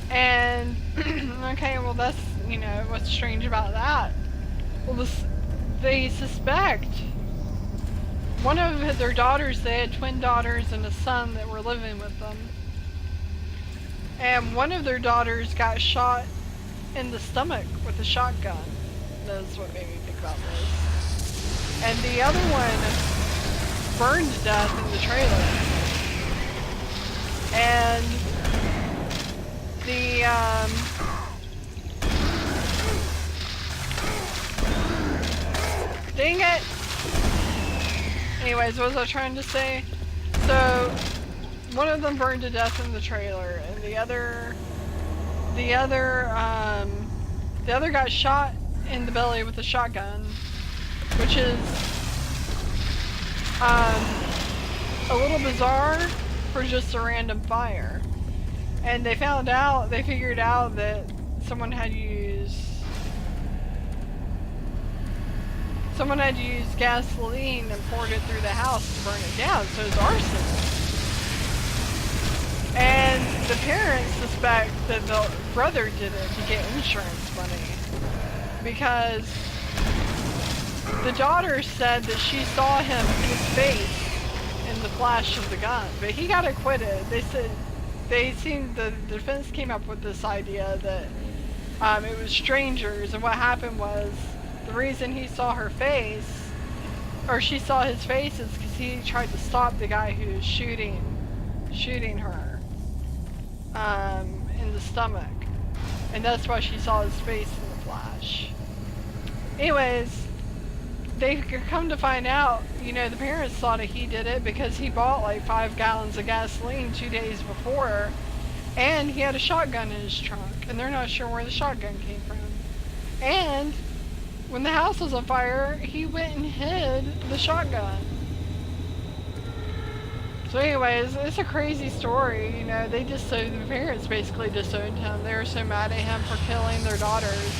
And, okay, well that's, you know, what's strange about that? Well, they suspect one of their daughters, they had twin daughters and a son that were living with them. And one of their daughters got shot in the stomach with a shotgun. That's what made me think about this. And the other one burned to death in the trailer. And the dang it! Anyways, what was I trying to say? So one of them burned to death in the trailer, and the other got shot in the belly with a shotgun, which is a little bizarre for just a random fire. And they figured out that someone had used someone had used gasoline and poured it through the house to burn it down, so it's arson. And the parents suspect that the brother did it to get insurance money. Because the daughter said that she saw his face in the flash of the gun, but he got acquitted. They said the defense came up with this idea that it was strangers, and what happened was the reason he saw her face, or she saw his face, is because he tried to stop the guy who was shooting her in the stomach, and that's why she saw his face in the flash. Anyways, they come to find out, you know, the parents thought that he did it because he bought like 5 gallons of gasoline 2 days before, and he had a shotgun in his trunk, and they're not sure where the shotgun came from. And when the house was on fire, he went and hid the shotgun. So anyways, it's a crazy story, you know. The parents basically disowned him. They were so mad at him for killing their daughters.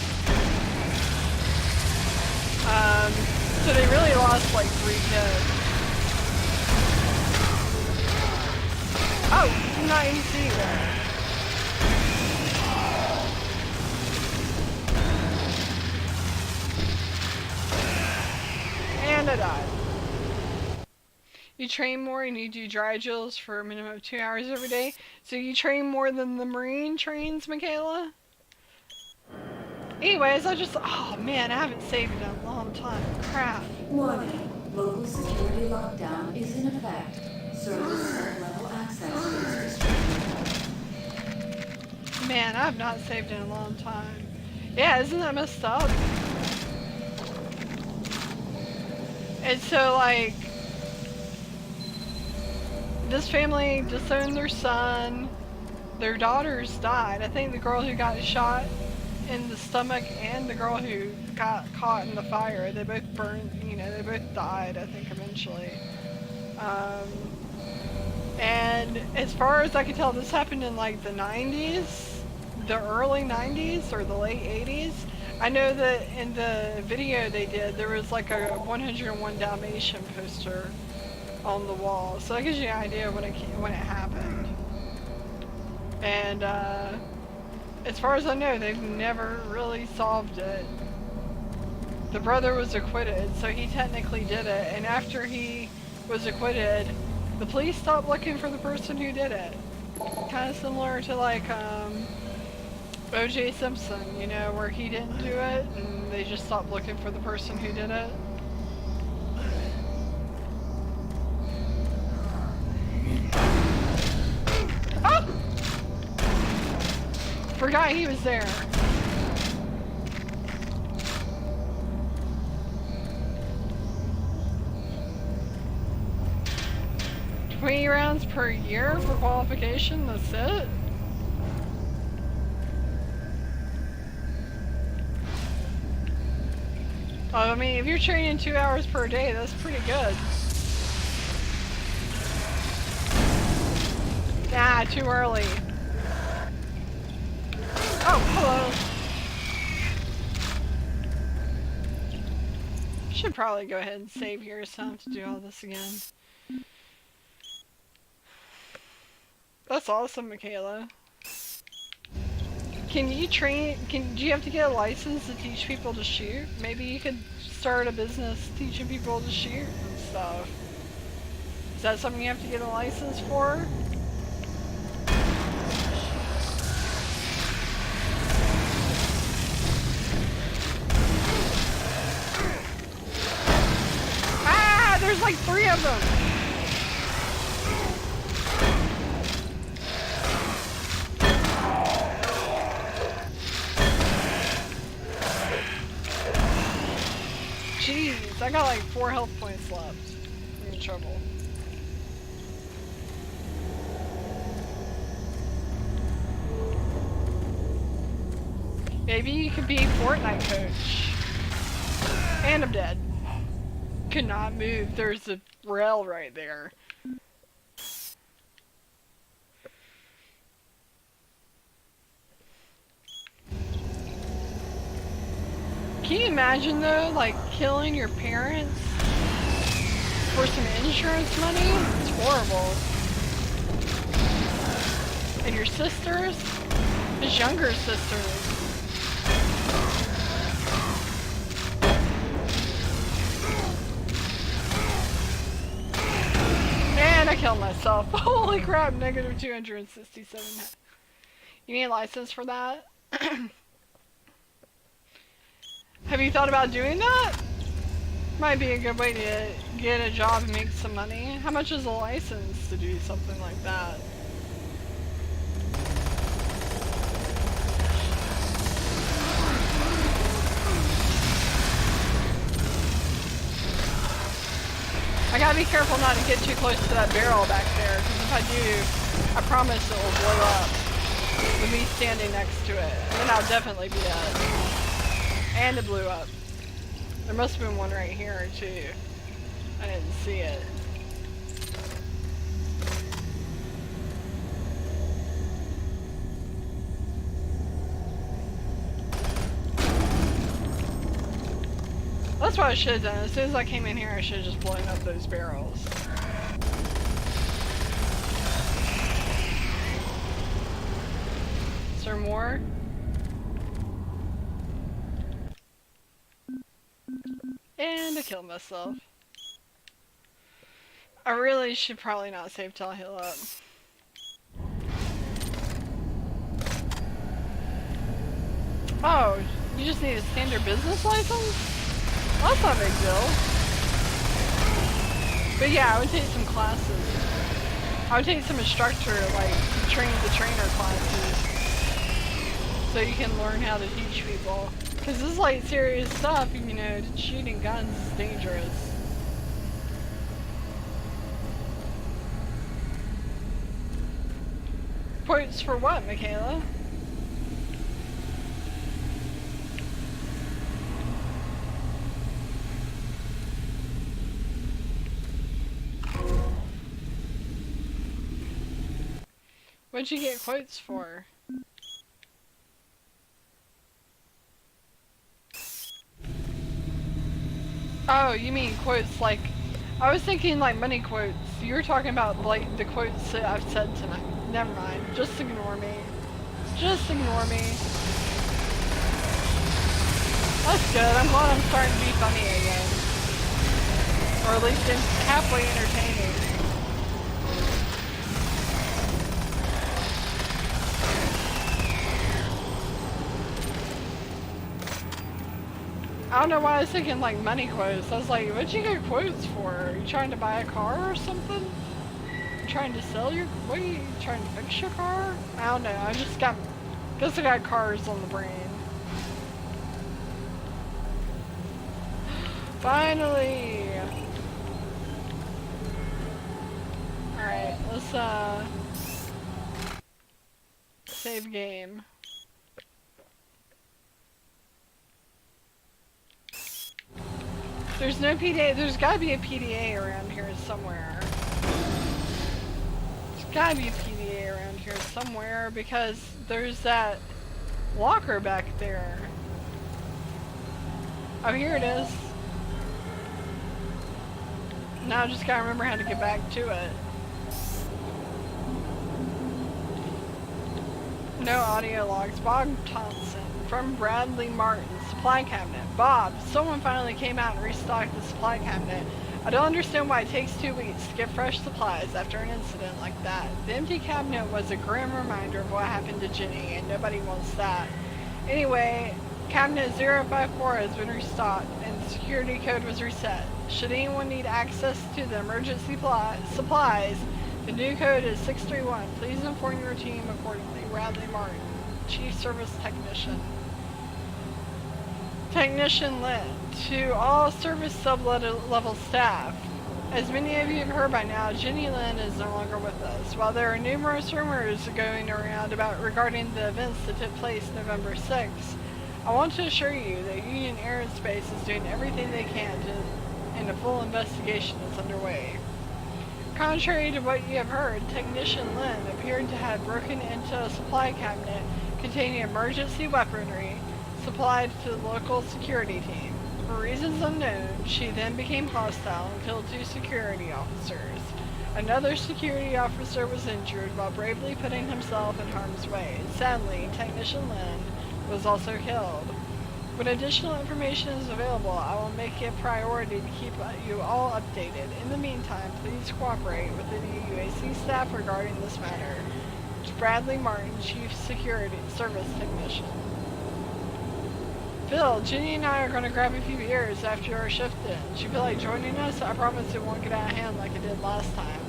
So they really lost like 3 kids. Oh, did not even see that. And I died. You train more and you do dry drills for a minimum of 2 hours every day. So you train more than the Marine trains, Michaela? Anyways, oh man, I haven't saved in a long time. Crap. Warning. Local security lockdown is in effect. Service sub-level access is restricted. Man, I have not saved in a long time. Yeah, isn't that messed up? And so, like, this family disowned their son. Their daughters died. I think the girl who got shot in the stomach and the girl who got caught in the fire, they both burned, you know, they both died, I think, eventually. And as far as I can tell, this happened in like the 90s, the early 90s or the late 80s. I know that in the video they did, there was like a 101 Dalmatian poster on the wall, so that gives you an idea when it happened. And as far as I know, they've never really solved it. The brother was acquitted, so he technically did it, and after he was acquitted, the police stopped looking for the person who did it. Kind of similar to like O.J. Simpson, you know, where he didn't do it, and they just stopped looking for the person who did it. Oh! Forgot he was there. $20 rounds per year for qualification, that's it? I mean, if you're training 2 hours per day, that's pretty good. Nah, too early. Oh, hello. Should probably go ahead and save here so I don't have to do all this again. That's awesome, Michaela. Can you train, do you have to get a license to teach people to shoot? Maybe you could start a business teaching people to shoot and stuff. Is that something you have to get a license for? Ah, there's like 3 of them! Jeez, I got like 4 health points left. I'm in trouble. Maybe you could be Fortnite coach. And I'm dead. Could not move. There's a rail right there. Can you imagine though, like killing your parents for some insurance money? It's horrible. And your sisters? His younger sisters. And I killed myself. Holy crap, negative 267. You need a license for that? Have you thought about doing that? Might be a good way to get a job and make some money. How much is a license to do something like that? I gotta be careful not to get too close to that barrel back there, because if I do, I promise it will blow up with me standing next to it. And then I'll definitely be dead. And it blew up. There must have been one right here too. I didn't see it. That's what I should have done. As soon as I came in here, I should have just blown up those barrels. Is there more? And I killed myself. I really should probably not save till I heal up. Oh, you just need a standard business license? Well, that's not a big deal. But yeah, I would take some classes. I would take some instructor, like, train-the-trainer classes. So you can learn how to teach people. Because this is like serious stuff, you know, shooting guns is dangerous. Points for what, Michaela? What'd you get quotes for? Oh, you mean quotes like... I was thinking like money quotes. You were talking about like the quotes that I've said tonight. Never mind. Just ignore me. Just ignore me. That's good. I'm glad I'm starting to be funny again. Or at least halfway entertaining. I don't know why I was thinking like money quotes. I was like, what'd you get quotes for? Are you trying to buy a car or something? You trying to sell your... What are you trying to fix your car? I don't know. I just got... Guess I got cars on the brain. Finally! Alright, let's save game. There's no PDA. There's gotta be a PDA around here somewhere. There's gotta be a PDA around here somewhere because there's that locker back there. Oh, here it is. Now I just gotta remember how to get back to it. No audio logs. Bob Thompson from Bradley Martin. Supply cabinet. Bob, someone finally came out and restocked the supply cabinet. I don't understand why it takes 2 weeks to get fresh supplies after an incident like that. The empty cabinet was a grim reminder of what happened to Jenny, and nobody wants that. Anyway, cabinet 054 has been restocked, and the security code was reset. Should anyone need access to the emergency supplies, the new code is 631. Please inform your team accordingly. Bradley Martin, Chief Service Technician. Technician Lynn, to all service sub-level staff. As many of you have heard by now, Jenny Lynn is no longer with us. While there are numerous rumors going around regarding the events that took place November 6th, I want to assure you that Union Aerospace is doing everything they can and a full investigation is underway. Contrary to what you have heard, Technician Lynn appeared to have broken into a supply cabinet containing emergency weaponry, supplied to the local security team. For reasons unknown, she then became hostile and killed 2 security officers. Another security officer was injured while bravely putting himself in harm's way. Sadly, Technician Lin was also killed. When additional information is available, I will make it a priority to keep you all updated. In the meantime, please cooperate with the UAC staff regarding this matter. Bradley Martin, Chief Security Service Technician. Phil, Ginny and I are going to grab a few beers after our shift ends. You feel like joining us? I promise it won't get out of hand like it did last time.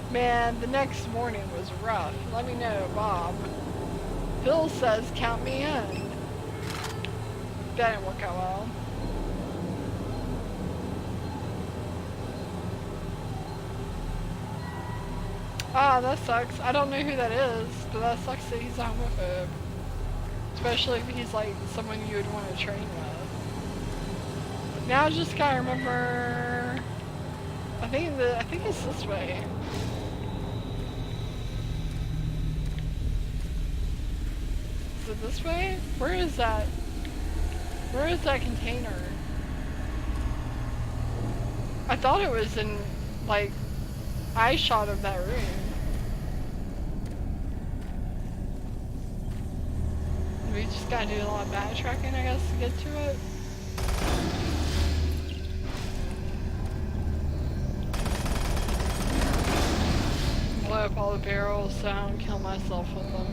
Man, the next morning was rough. Let me know, Bob. Phil says count me in. That didn't work out well. Ah, that sucks. I don't know who that is, but that sucks that he's a homophobe. Especially if he's like someone you would want to train with. Now I just gotta remember. I think it's this way. Is it this way? Where is that? Where is that container? I thought it was in like eye shot of that room. We just gotta do a lot of backtracking, I guess, to get to it. Blow up all the barrels so I don't kill myself with them.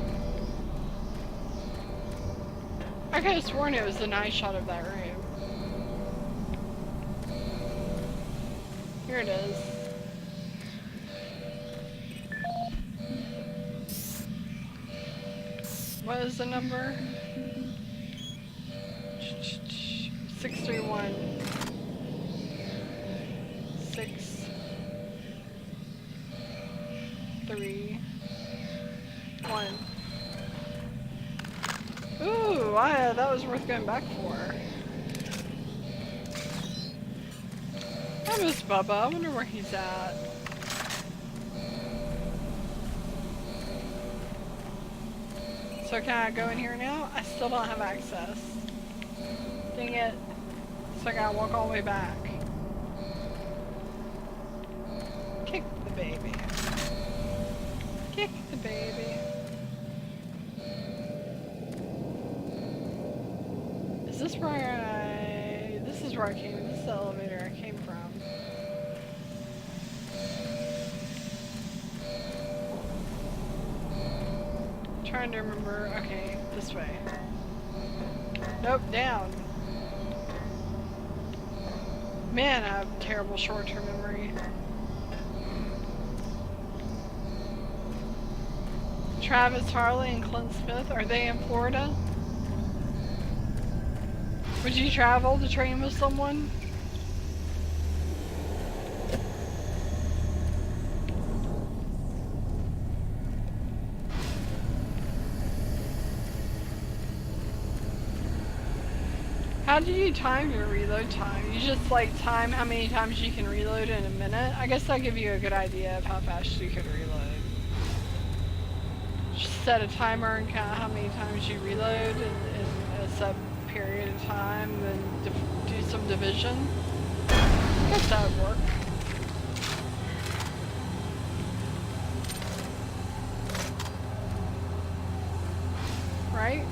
I could have sworn it was a nice shot of that room. Here it is. What is the number? 631 631. Ooh, that was worth going back for. I miss Bubba. I wonder where he's at. So can I go in here now? I still don't have access. Dang it. So I gotta walk all the way back. Kick the baby. Kick the baby. Is this where this is where I came, this is the elevator I came from. Trying to remember, okay, this way. Nope, down. Man, I have terrible short-term memory. Travis Harley and Clint Smith, are they in Florida? Would you travel to train with someone? How do you time your reload time? You just like time how many times you can reload in a minute? I guess that'll give you a good idea of how fast you can reload. Just set a timer and count how many times you reload in a sub period of time, then do some division. I guess that would work. Right?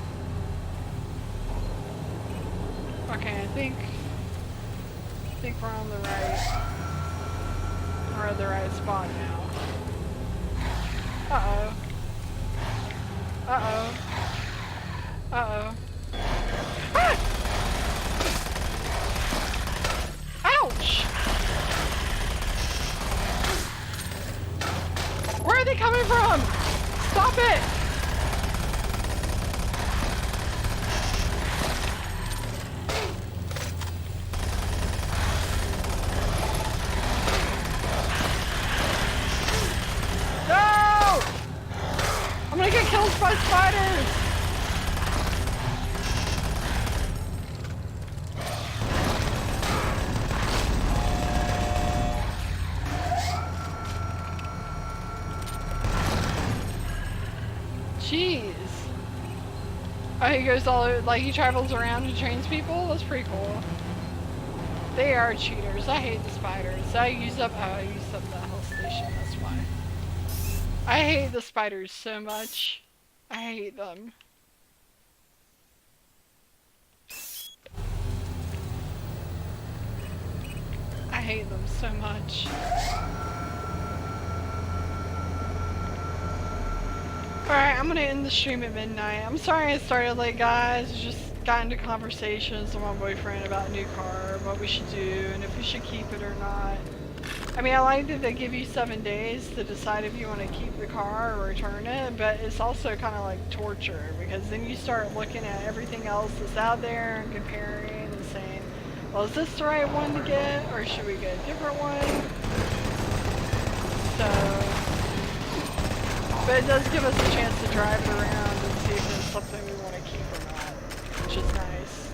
Okay, I think we're on the right, we're at the right spot now. Uh-oh. Uh-oh. Uh-oh. Ah! Ouch! Where are they coming from? Stop it! I'm gonna get killed by spiders! Jeez. Oh, he goes like he travels around and trains people? That's pretty cool. They are cheaters. I hate the spiders. I used up the health station, that's why. I hate the spiders so much. I hate them. I hate them so much. Alright, I'm gonna end the stream at midnight. I'm sorry I started late, guys. I just got into conversations with my boyfriend about a new car, what we should do, and if we should keep it or not. I mean, I like that they give you 7 days to decide if you want to keep the car or return it, but it's also kind of like torture, because then you start looking at everything else that's out there and comparing and saying, well, is this the right one to get, or should we get a different one? So... But it does give us a chance to drive it around and see if it's something we want to keep or not, which is nice.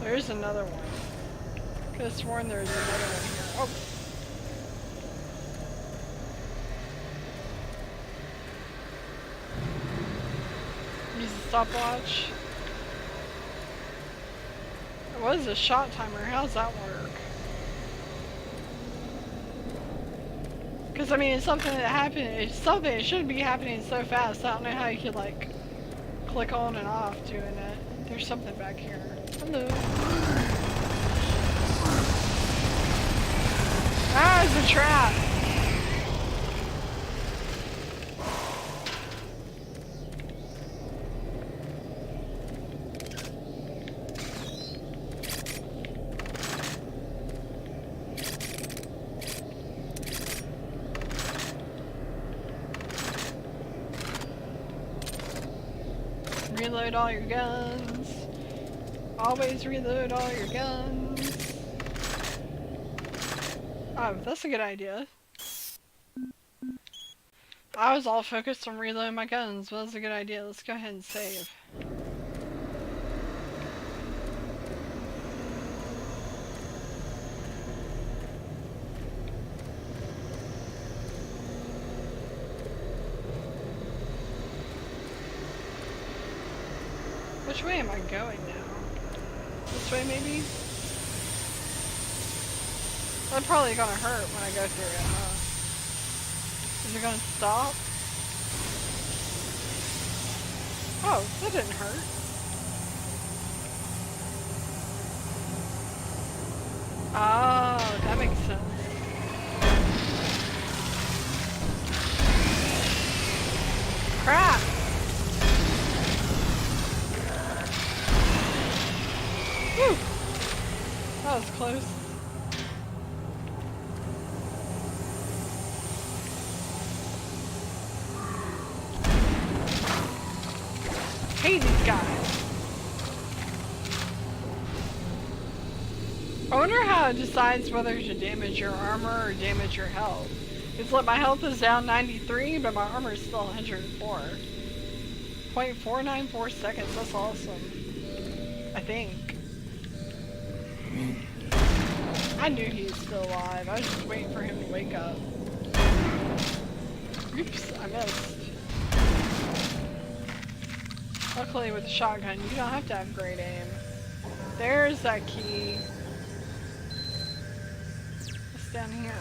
There's another one. Could have sworn there's another one here. Oh! Use the stopwatch. What is a shot timer? How's that work? Because I mean, it's something that happened. It's something that shouldn't be happening so fast. I don't know how you could like click on and off doing it. There's something back here. Hello. Ah, it's a trap. Reload all your guns. Always reload all your guns. Oh, that's a good idea. I was all focused on reloading my guns, but that's a good idea. Let's go ahead and save. Which way am I going now? This way, maybe? That's probably gonna hurt when I go through it, huh? Is it gonna stop? Oh, that didn't hurt. Oh, that makes sense. Crap! Whew! That was close. Hate these guys. I wonder how it decides whether to damage your armor or damage your health. It's like my health is down 93, but my armor is still 104. 0.494 seconds, that's awesome. I think. I knew he was still alive. I was just waiting for him to wake up. Oops, I missed. Luckily with the shotgun, you don't have to have great aim. There's that key. What's down here?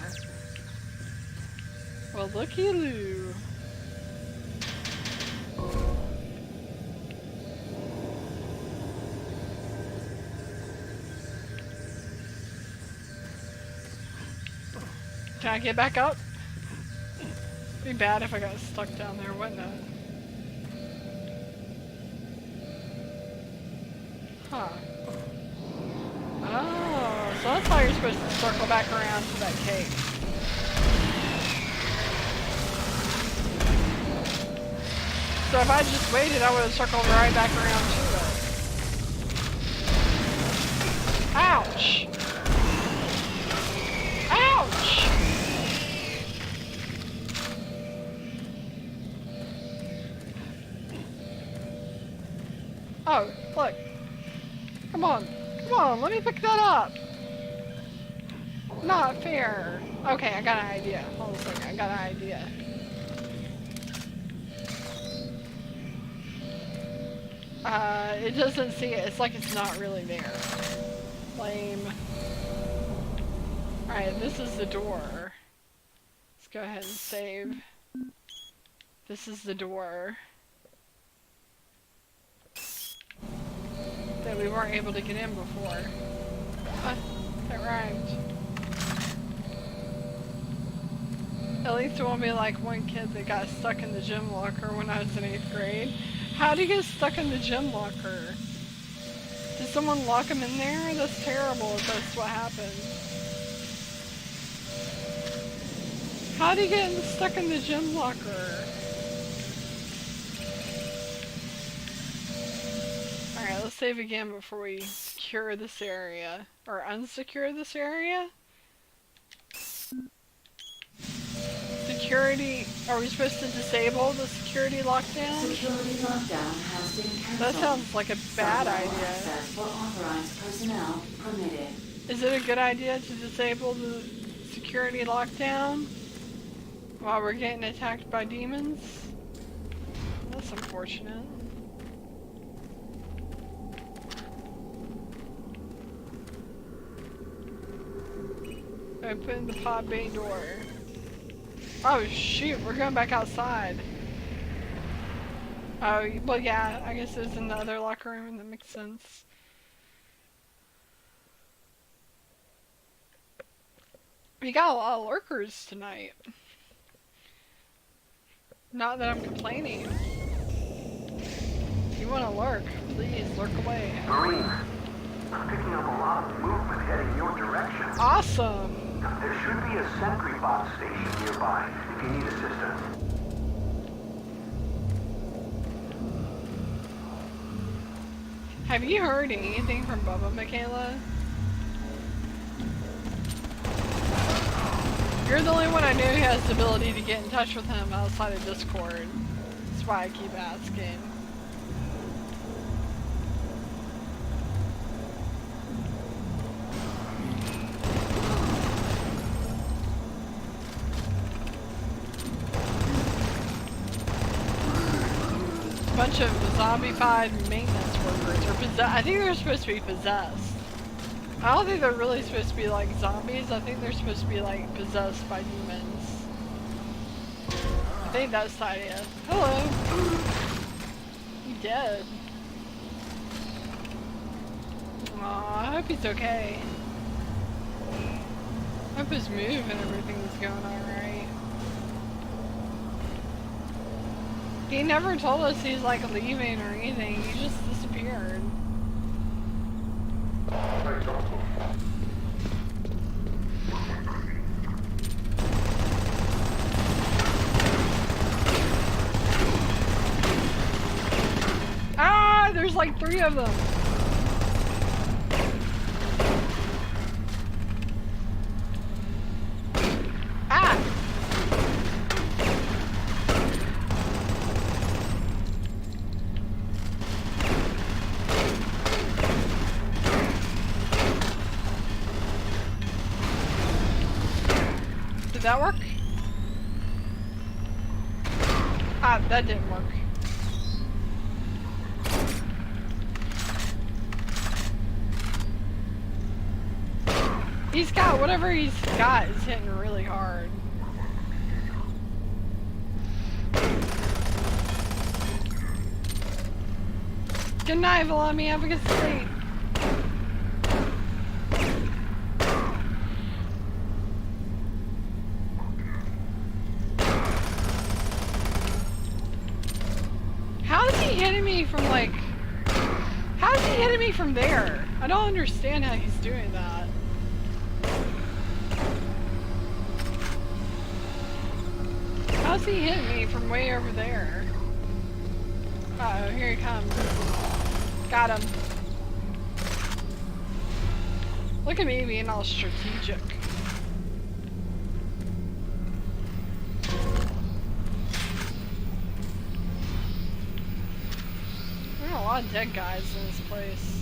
Well, looky-loo. Can I get back up? It'd be bad if I got stuck down there, wouldn't it? Huh. Oh, so that's how you're supposed to circle back around to that cake. So if I just waited, I would have circled right back around to it. Ouch! Ouch! Oh, look. Come on, let me pick that up. Not fair. Okay, I got an idea. Hold on a second, I got an idea. It doesn't see it. It's like it's not really there. Lame. Alright, this is the door. Let's go ahead and save. This is the door that we weren't able to get in before. That rhymed. At least it won't be like one kid that got stuck in the gym locker when I was in 8th grade. How do you get stuck in the gym locker? Did someone lock him in there? That's terrible if that's what happened. How do you get stuck in the gym locker? Alright, let's save again before we secure this area. Or unsecure this area? Security, are we supposed to disable the security lockdown? Security lockdown has been cancelled. That sounds like a bad idea. Access for authorized personnel permitted. Is it a good idea to disable the security lockdown while we're getting attacked by demons? That's unfortunate. Open the pod bay door. Oh shoot, we're going back outside. Oh, well yeah, I guess it's in the other locker room, that makes sense. We got a lot of lurkers tonight. Not that I'm complaining. If you want to lurk, please lurk away. Marine, I'm picking up a lot of movement heading your direction. Awesome! There should be a sentry bot station nearby if you need assistance. Have you heard anything from Bubba, Michaela? You're the only one I know who has the ability to get in touch with him outside of Discord. That's why I keep asking. Bunch of zombified maintenance workers, or I think they're supposed to be possessed. I don't think they're really supposed to be like zombies. I think they're supposed to be like possessed by demons. I think that's the idea. Hello. You dead? Aw, I hope he's okay. I hope his move and everything is going alright. He never told us he's like leaving or anything. He just disappeared. Ah, there's like 3 of them. Ah! Did that work? Ah, that didn't work. He's got, whatever he's got is hitting really hard. Good night, let me have a good sleep. How is he hitting me from like... How is he hitting me from there? I don't understand how he's doing that. How's he hitting me from way over there? Uh-oh, here he comes. Got him. Look at me being all strategic. There are a lot of dead guys in this place.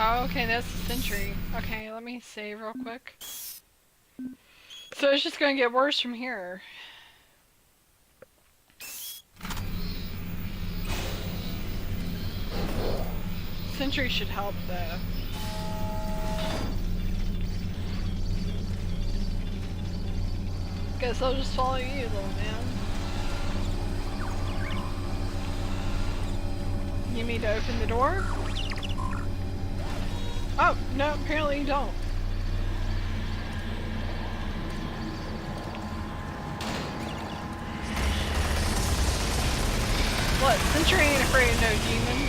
Oh, okay, that's the sentry. Okay, let me save real quick. So it's just gonna get worse from here. Sentry should help though. Guess I'll just follow you, little man. You need me to open the door? Oh, no, apparently you don't. What? Sentry ain't afraid of no demon.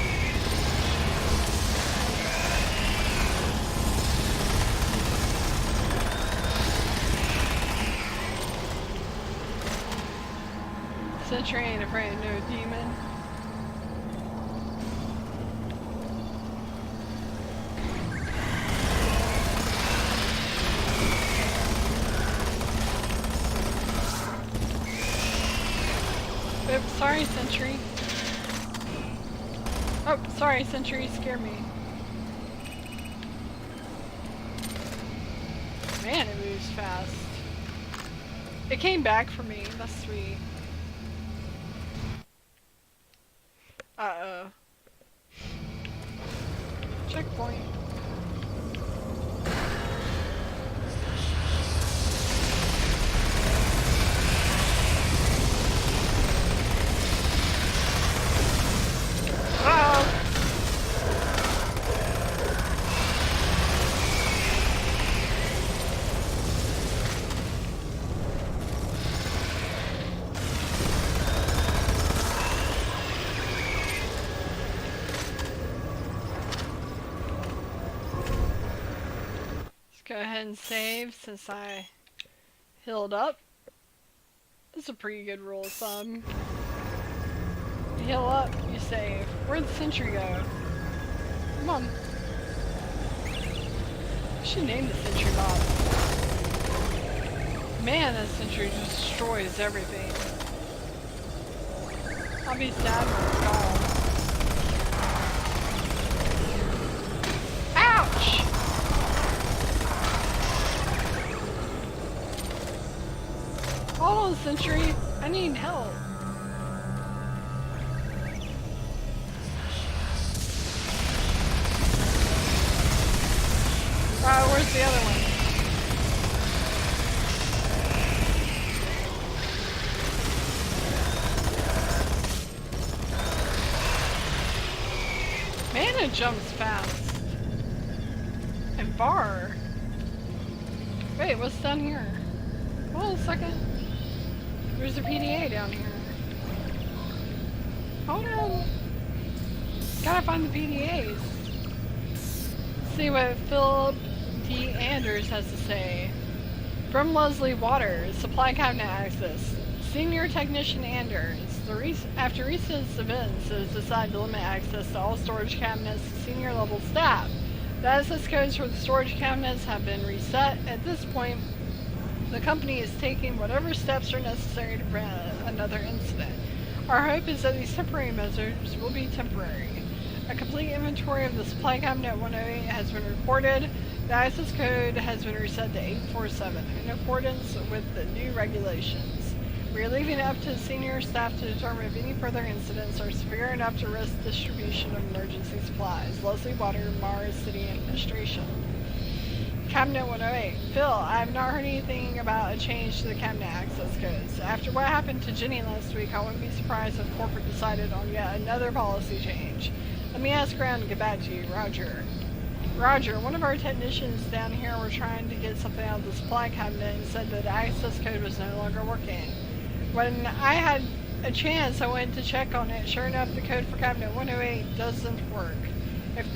Sentry ain't afraid of no demon. Oops, sorry, Sentry. Oh, sorry, Sentry, you scared me. Man, it moves fast. It came back for me, that's sweet. Uh-oh. Checkpoint. Go ahead and save since I healed up. That's a pretty good rule of thumb. You heal up, you save. Where'd the sentry go? Come on. I should name the sentry bot. Man, that sentry just destroys everything. I'll be sad when it's gone. Ouch! Hold on, Sentry. I need help. Alright, where's the other one? Man, it jumps fast. And bar. Wait, what's down here? Hold on a second. There's a PDA down here. Hold on. Gotta find the PDAs. See what Philip D. Anders has to say. From Leslie Waters, Supply Cabinet Access. Senior Technician Anders. After recent events, has decided to limit access to all storage cabinets to senior level staff. The access codes for the storage cabinets have been reset. At this point, the company is taking whatever steps are necessary to prevent another incident. Our hope is that these temporary measures will be temporary. A complete inventory of the Supply Cabinet 108 has been recorded. The access code has been reset to 847 in accordance with the new regulations. We are leaving it up to senior staff to determine if any further incidents are severe enough to risk distribution of emergency supplies. Leslie Water, Mars City Administration. Cabinet 108. Phil, I have not heard anything about a change to the cabinet access codes. After what happened to Jenny last week, I wouldn't be surprised if corporate decided on yet another policy change. Let me ask around and get back to you. Roger. Roger, one of our technicians down here were trying to get something out of the supply cabinet and said that the access code was no longer working. When I had a chance, I went to check on it. Sure enough, the code for cabinet 108 doesn't work. If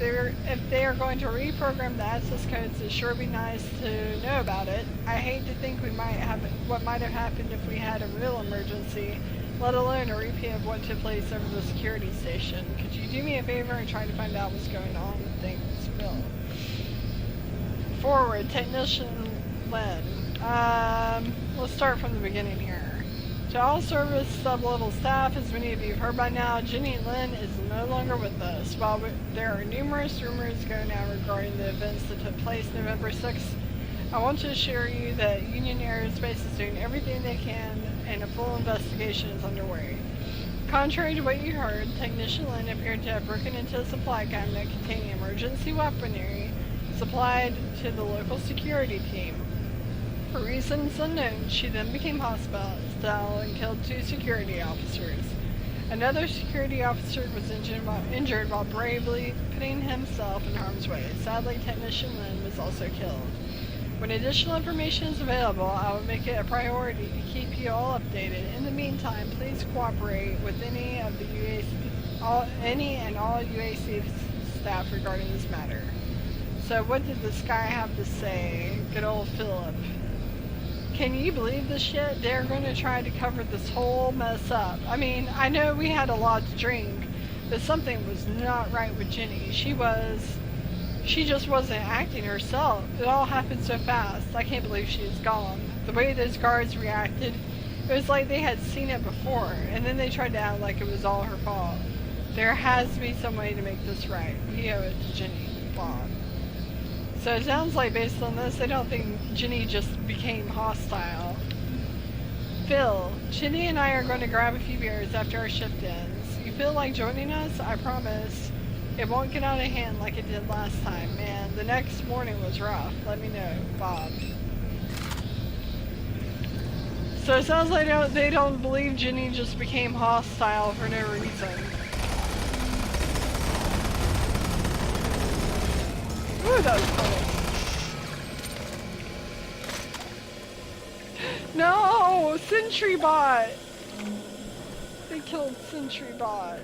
they are going to reprogram the access codes, it sure be nice to know about it. I hate to think what might have happened if we had a real emergency, let alone a repeat of what took place over the security station. Could you do me a favor and try to find out what's going on? Thanks, Phil. Forward, Technician Len. Let's start from the beginning here. To all service sub-level staff, as many of you have heard by now, Jenny Lynn is no longer with us. While there are numerous rumors going out regarding the events that took place November 6th, I want to assure you that Union Aerospace is doing everything they can and a full investigation is underway. Contrary to what you heard, Technician Lin appeared to have broken into a supply cabinet containing emergency weaponry supplied to the local security team. For reasons unknown, she then became hostile and killed 2 security officers. Another security officer was injured while bravely putting himself in harm's way. Sadly, Technician Lin was also killed. When additional information is available, I will make it a priority to keep you all updated. In the meantime, please cooperate with any of the any and all UAC staff regarding this matter. So what did this guy have to say? Good old Philip. Can you believe this shit? They're going to try to cover this whole mess up. I mean, I know we had a lot to drink, but something was not right with Jenny. She just wasn't acting herself. It all happened so fast. I can't believe she is gone. The way those guards reacted, it was like they had seen it before, and then they tried to act like it was all her fault. There has to be some way to make this right. We owe it to Jenny. Bob. So it sounds like based on this, they don't think Jenny just became hostile. Phil, Jenny and I are going to grab a few beers after our shift ends. You feel like joining us? I promise. It won't get out of hand like it did last time, man. The next morning was rough. Let me know, Bob. So it sounds like they don't believe Jenny just became hostile for no reason. Ooh, that was cool. No! Sentry Bot! They killed Sentry Bot.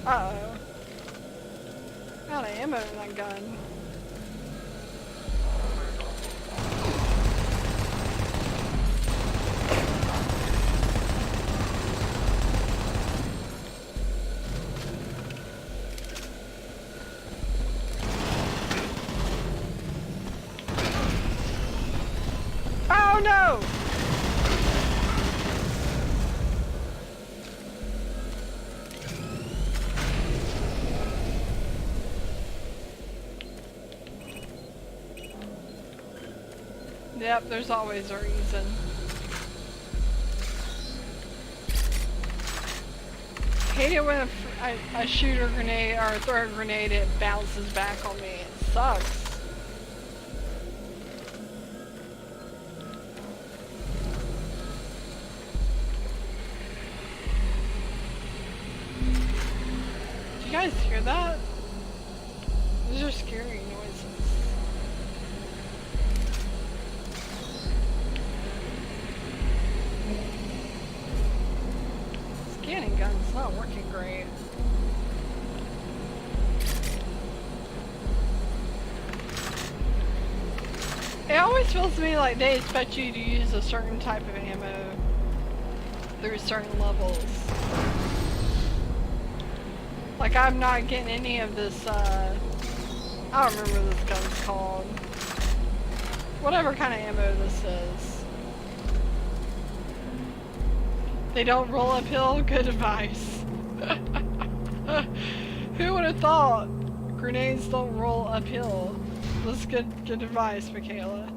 Uh-oh. Out of ammo in that gun. Oh no! Yep, there's always a reason. Hate it when I shoot a grenade or throw a grenade, it bounces back on me. It sucks. Did you guys hear that? Those are scary noises. Scanning gun's not working great. It always feels to me like they expect you to use a certain type of ammo through certain levels. Like I'm not getting any of this, I don't remember what this gun's called. Whatever kind of ammo this is. They don't roll uphill? Good advice. Who would have thought grenades don't roll uphill? That's good advice, Michaela.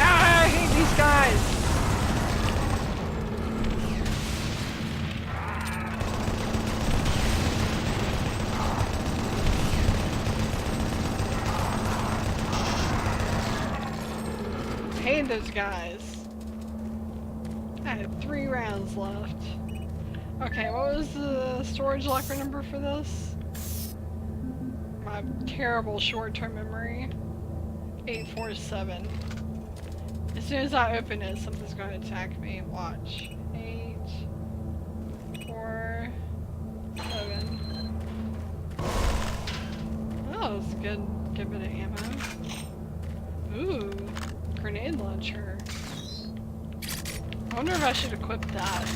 Ah, I hate these guys! Hate those guys. I had 3 rounds left. Okay, what was the storage locker number for this? My terrible short-term memory. 847. As soon as I open it, something's going to attack me. Watch. 8, 4, 7. Oh, it's a good bit of ammo. Ooh. Grenade launcher. I wonder if I should equip that.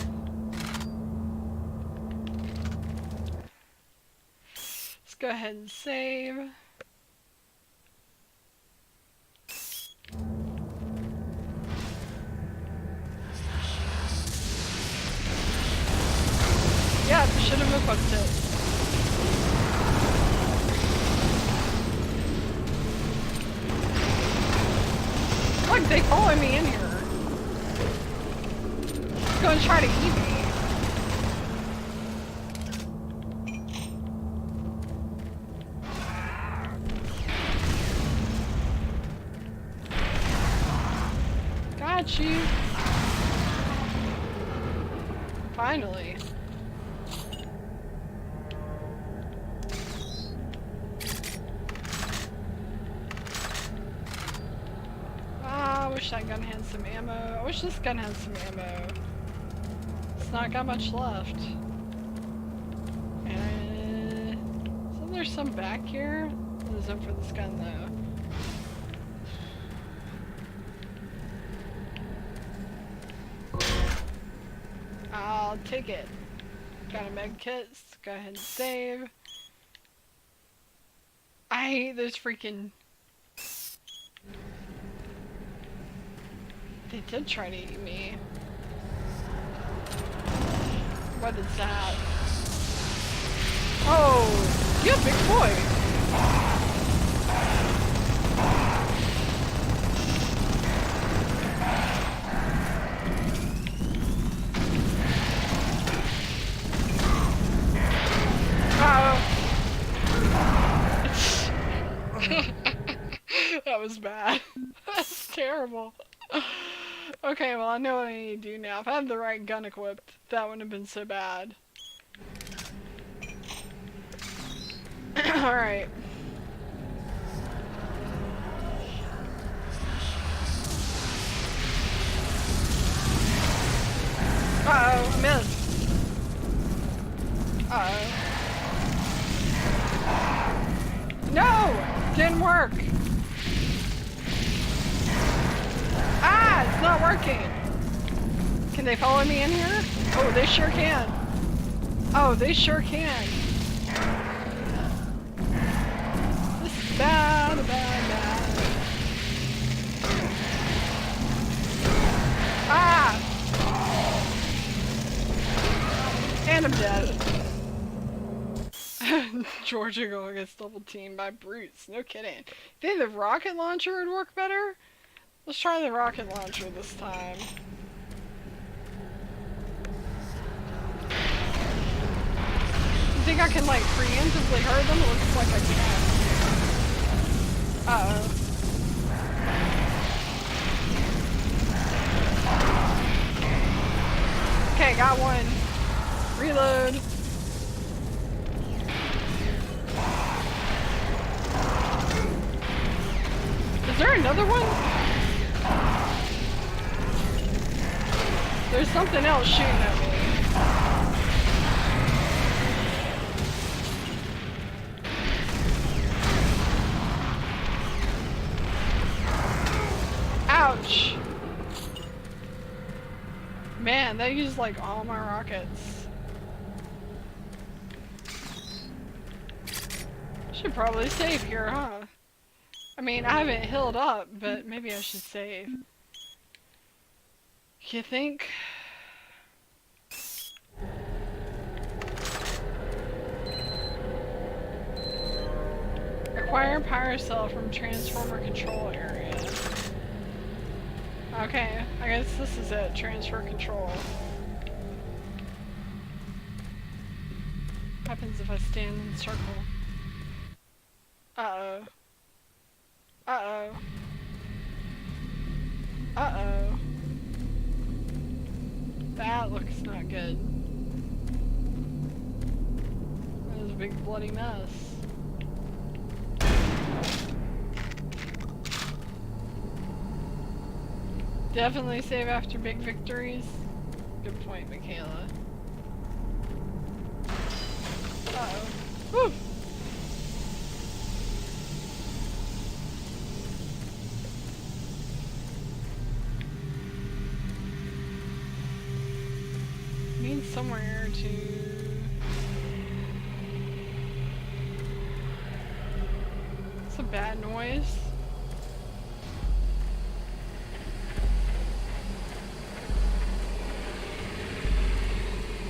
Let's go ahead and save. should have equipped it. Look, they follow me in here. He's gonna try to eat me. Got you. Finally. Ah, I wish that gun had some ammo. I wish this gun had some ammo. It's not got much left. So there's some back here. There's some for this gun though. I'll take it. Got a med kit. Let's go ahead and save. I hate those freaking... They did try to eat me. What is that? Oh! Yeah, big boy! That was bad. That's terrible. Okay, well I know what I need to do now. If I had the right gun equipped, that wouldn't have been so bad. Alright. Uh-oh, I missed. Uh-oh. No! Didn't work! Ah! It's not working! Can they follow me in here? Oh, they sure can. Oh, they sure can. This is bad, bad, bad. Ah! And I'm dead. Georgia going gets double teamed by brutes. No kidding. Think the rocket launcher would work better? Let's try the rocket launcher this time. You think I can like preemptively hurt them? It looks like I can. Uh-oh. Okay, got one. Reload. Is there another one? There's something else shooting at me. Ouch! Man, they used like all my rockets. Should probably save here, huh? I mean, I haven't healed up, but maybe I should save. You think? Acquire power cell from transformer control area. Okay, I guess this is it. Transfer control. What happens if I stand in a circle? Uh-oh. Uh-oh. Uh-oh. That looks not good. That was a big bloody mess. Definitely save after big victories. Good point, Michaela. Uh-oh. Woo! Need somewhere to... It's a bad noise.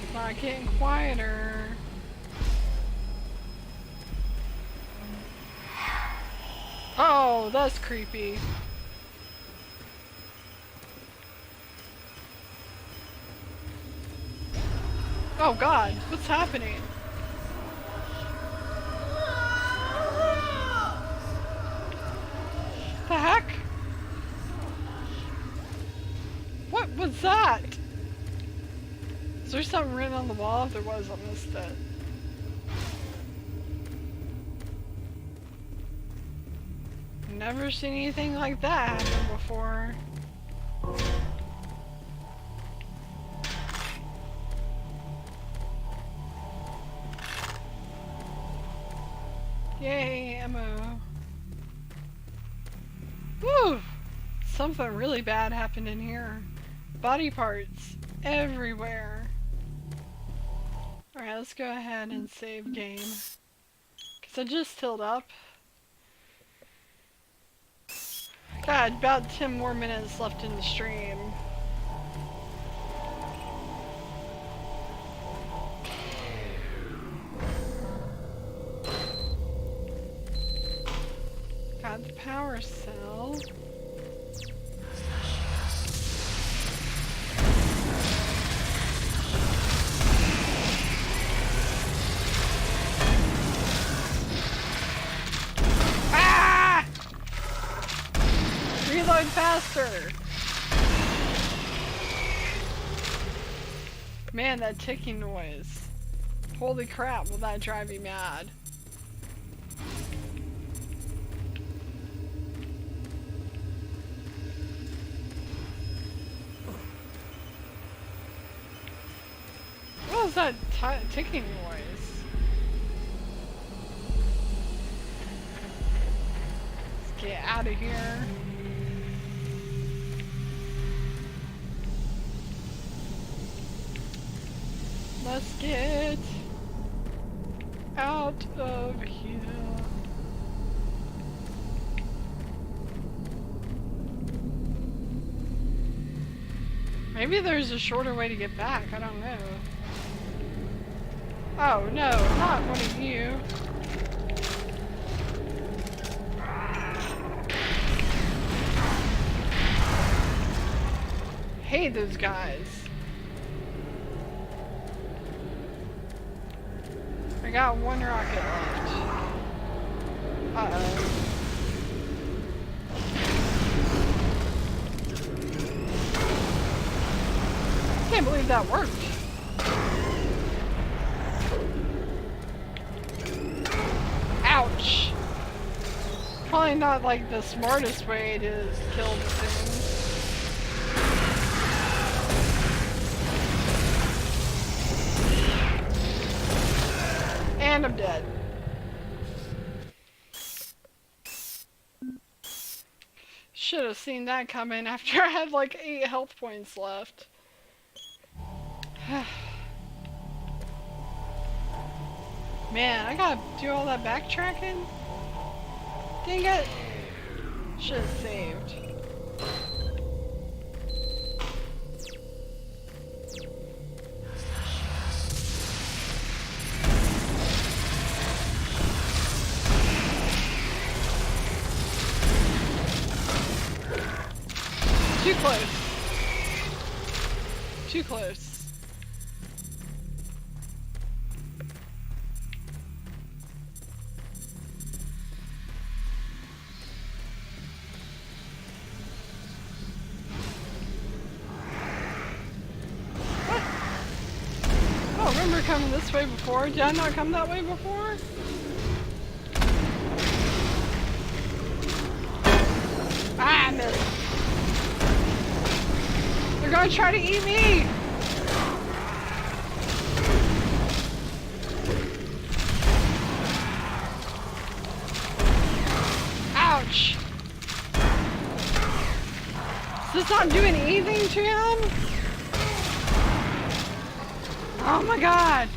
It's not getting quieter. Oh, that's creepy. Oh God, what's happening? The heck? What was that? Is there something written on the wall? If there was, I missed it. Never seen anything like that happen before. Yay, ammo. Woo! Something really bad happened in here. Body parts everywhere. Alright, let's go ahead and save game. Cause I just filled up. God, about 10 more minutes left in the stream. Got the power cell. Ah! Reload faster! Man, that ticking noise. Holy crap, will that drive you mad? What was that ticking noise? Let's get out of here. Let's get out of here. Maybe there's a shorter way to get back, I don't know. Oh no, not one of you. Hate those guys. I got one rocket left. Uh-oh. Can't believe that worked. Ouch. Probably not like the smartest way to kill the thing. And I'm dead. Should have seen that coming after I had like 8 health points left. Man, I gotta do all that backtracking? Dang it! Should've saved. Too close. Too close. Coming this way before? Did I not come that way before? Ah, I missed. They're gonna try to eat me! Ouch! Is this not doing anything to him? Oh my god!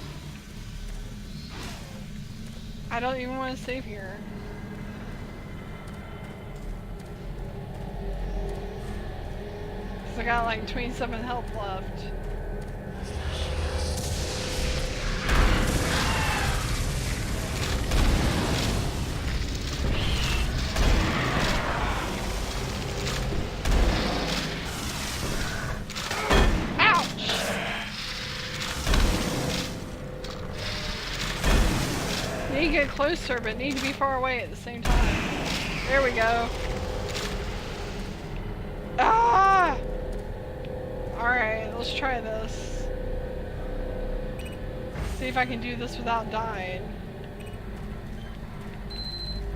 I don't even want to save here. Cause I got like 27 health left. to get closer, but need to be far away at the same time. There we go. Ah! Alright, let's try this. See if I can do this without dying.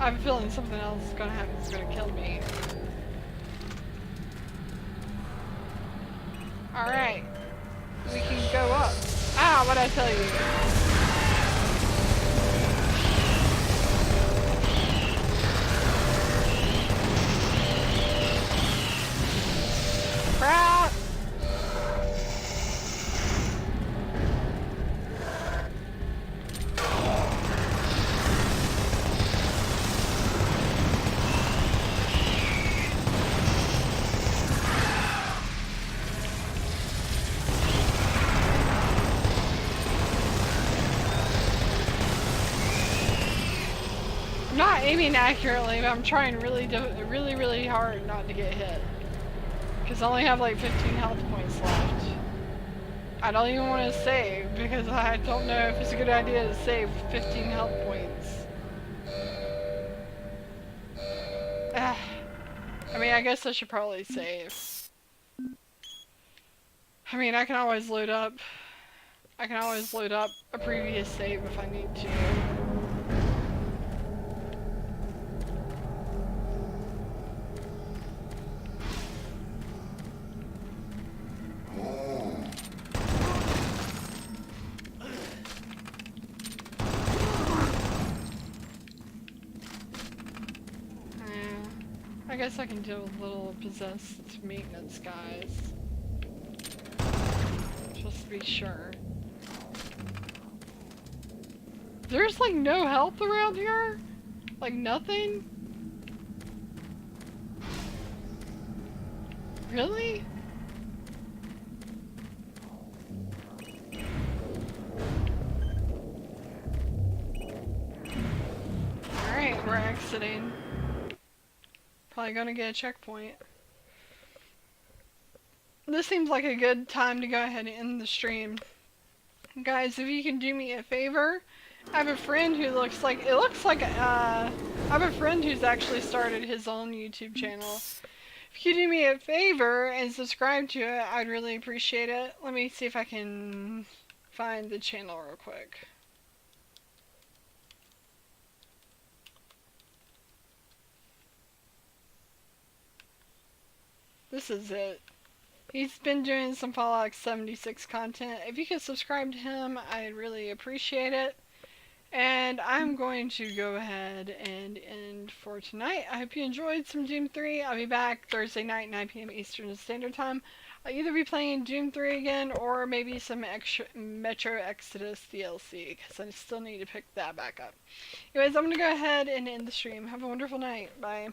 I have a feeling something else is gonna happen that's gonna kill me. Alright. We can go up. Ah, what'd I tell you? Crap! I'm not aiming accurately, but I'm trying really hard not to get hit. Because I only have like 15 health points left. I don't even want to save because I don't know if it's a good idea to save 15 health points. I mean, I guess I should probably save. I mean, I can always load up. I can always load up a previous save if I need to. I guess I can deal with little possessed maintenance guys. Just to be sure. There's like no help around here? Like nothing? Really? Alright, we're exiting. Probably gonna get a checkpoint. This seems like a good time to go ahead and end the stream. Guys, if you can do me a favor, I have a friend who I have a friend who's actually started his own YouTube channel. If you do me a favor and subscribe to it, I'd really appreciate it. Let me see if I can find the channel real quick. This is it. He's been doing some Fallout 76 content. If you could subscribe to him, I'd really appreciate it. And I'm going to go ahead and end for tonight. I hope you enjoyed some Doom 3. I'll be back Thursday night, 9 p.m. Eastern Standard Time. I'll either be playing Doom 3 again, or maybe some extra Metro Exodus DLC, because I still need to pick that back up. Anyways, I'm going to go ahead and end the stream. Have a wonderful night. Bye.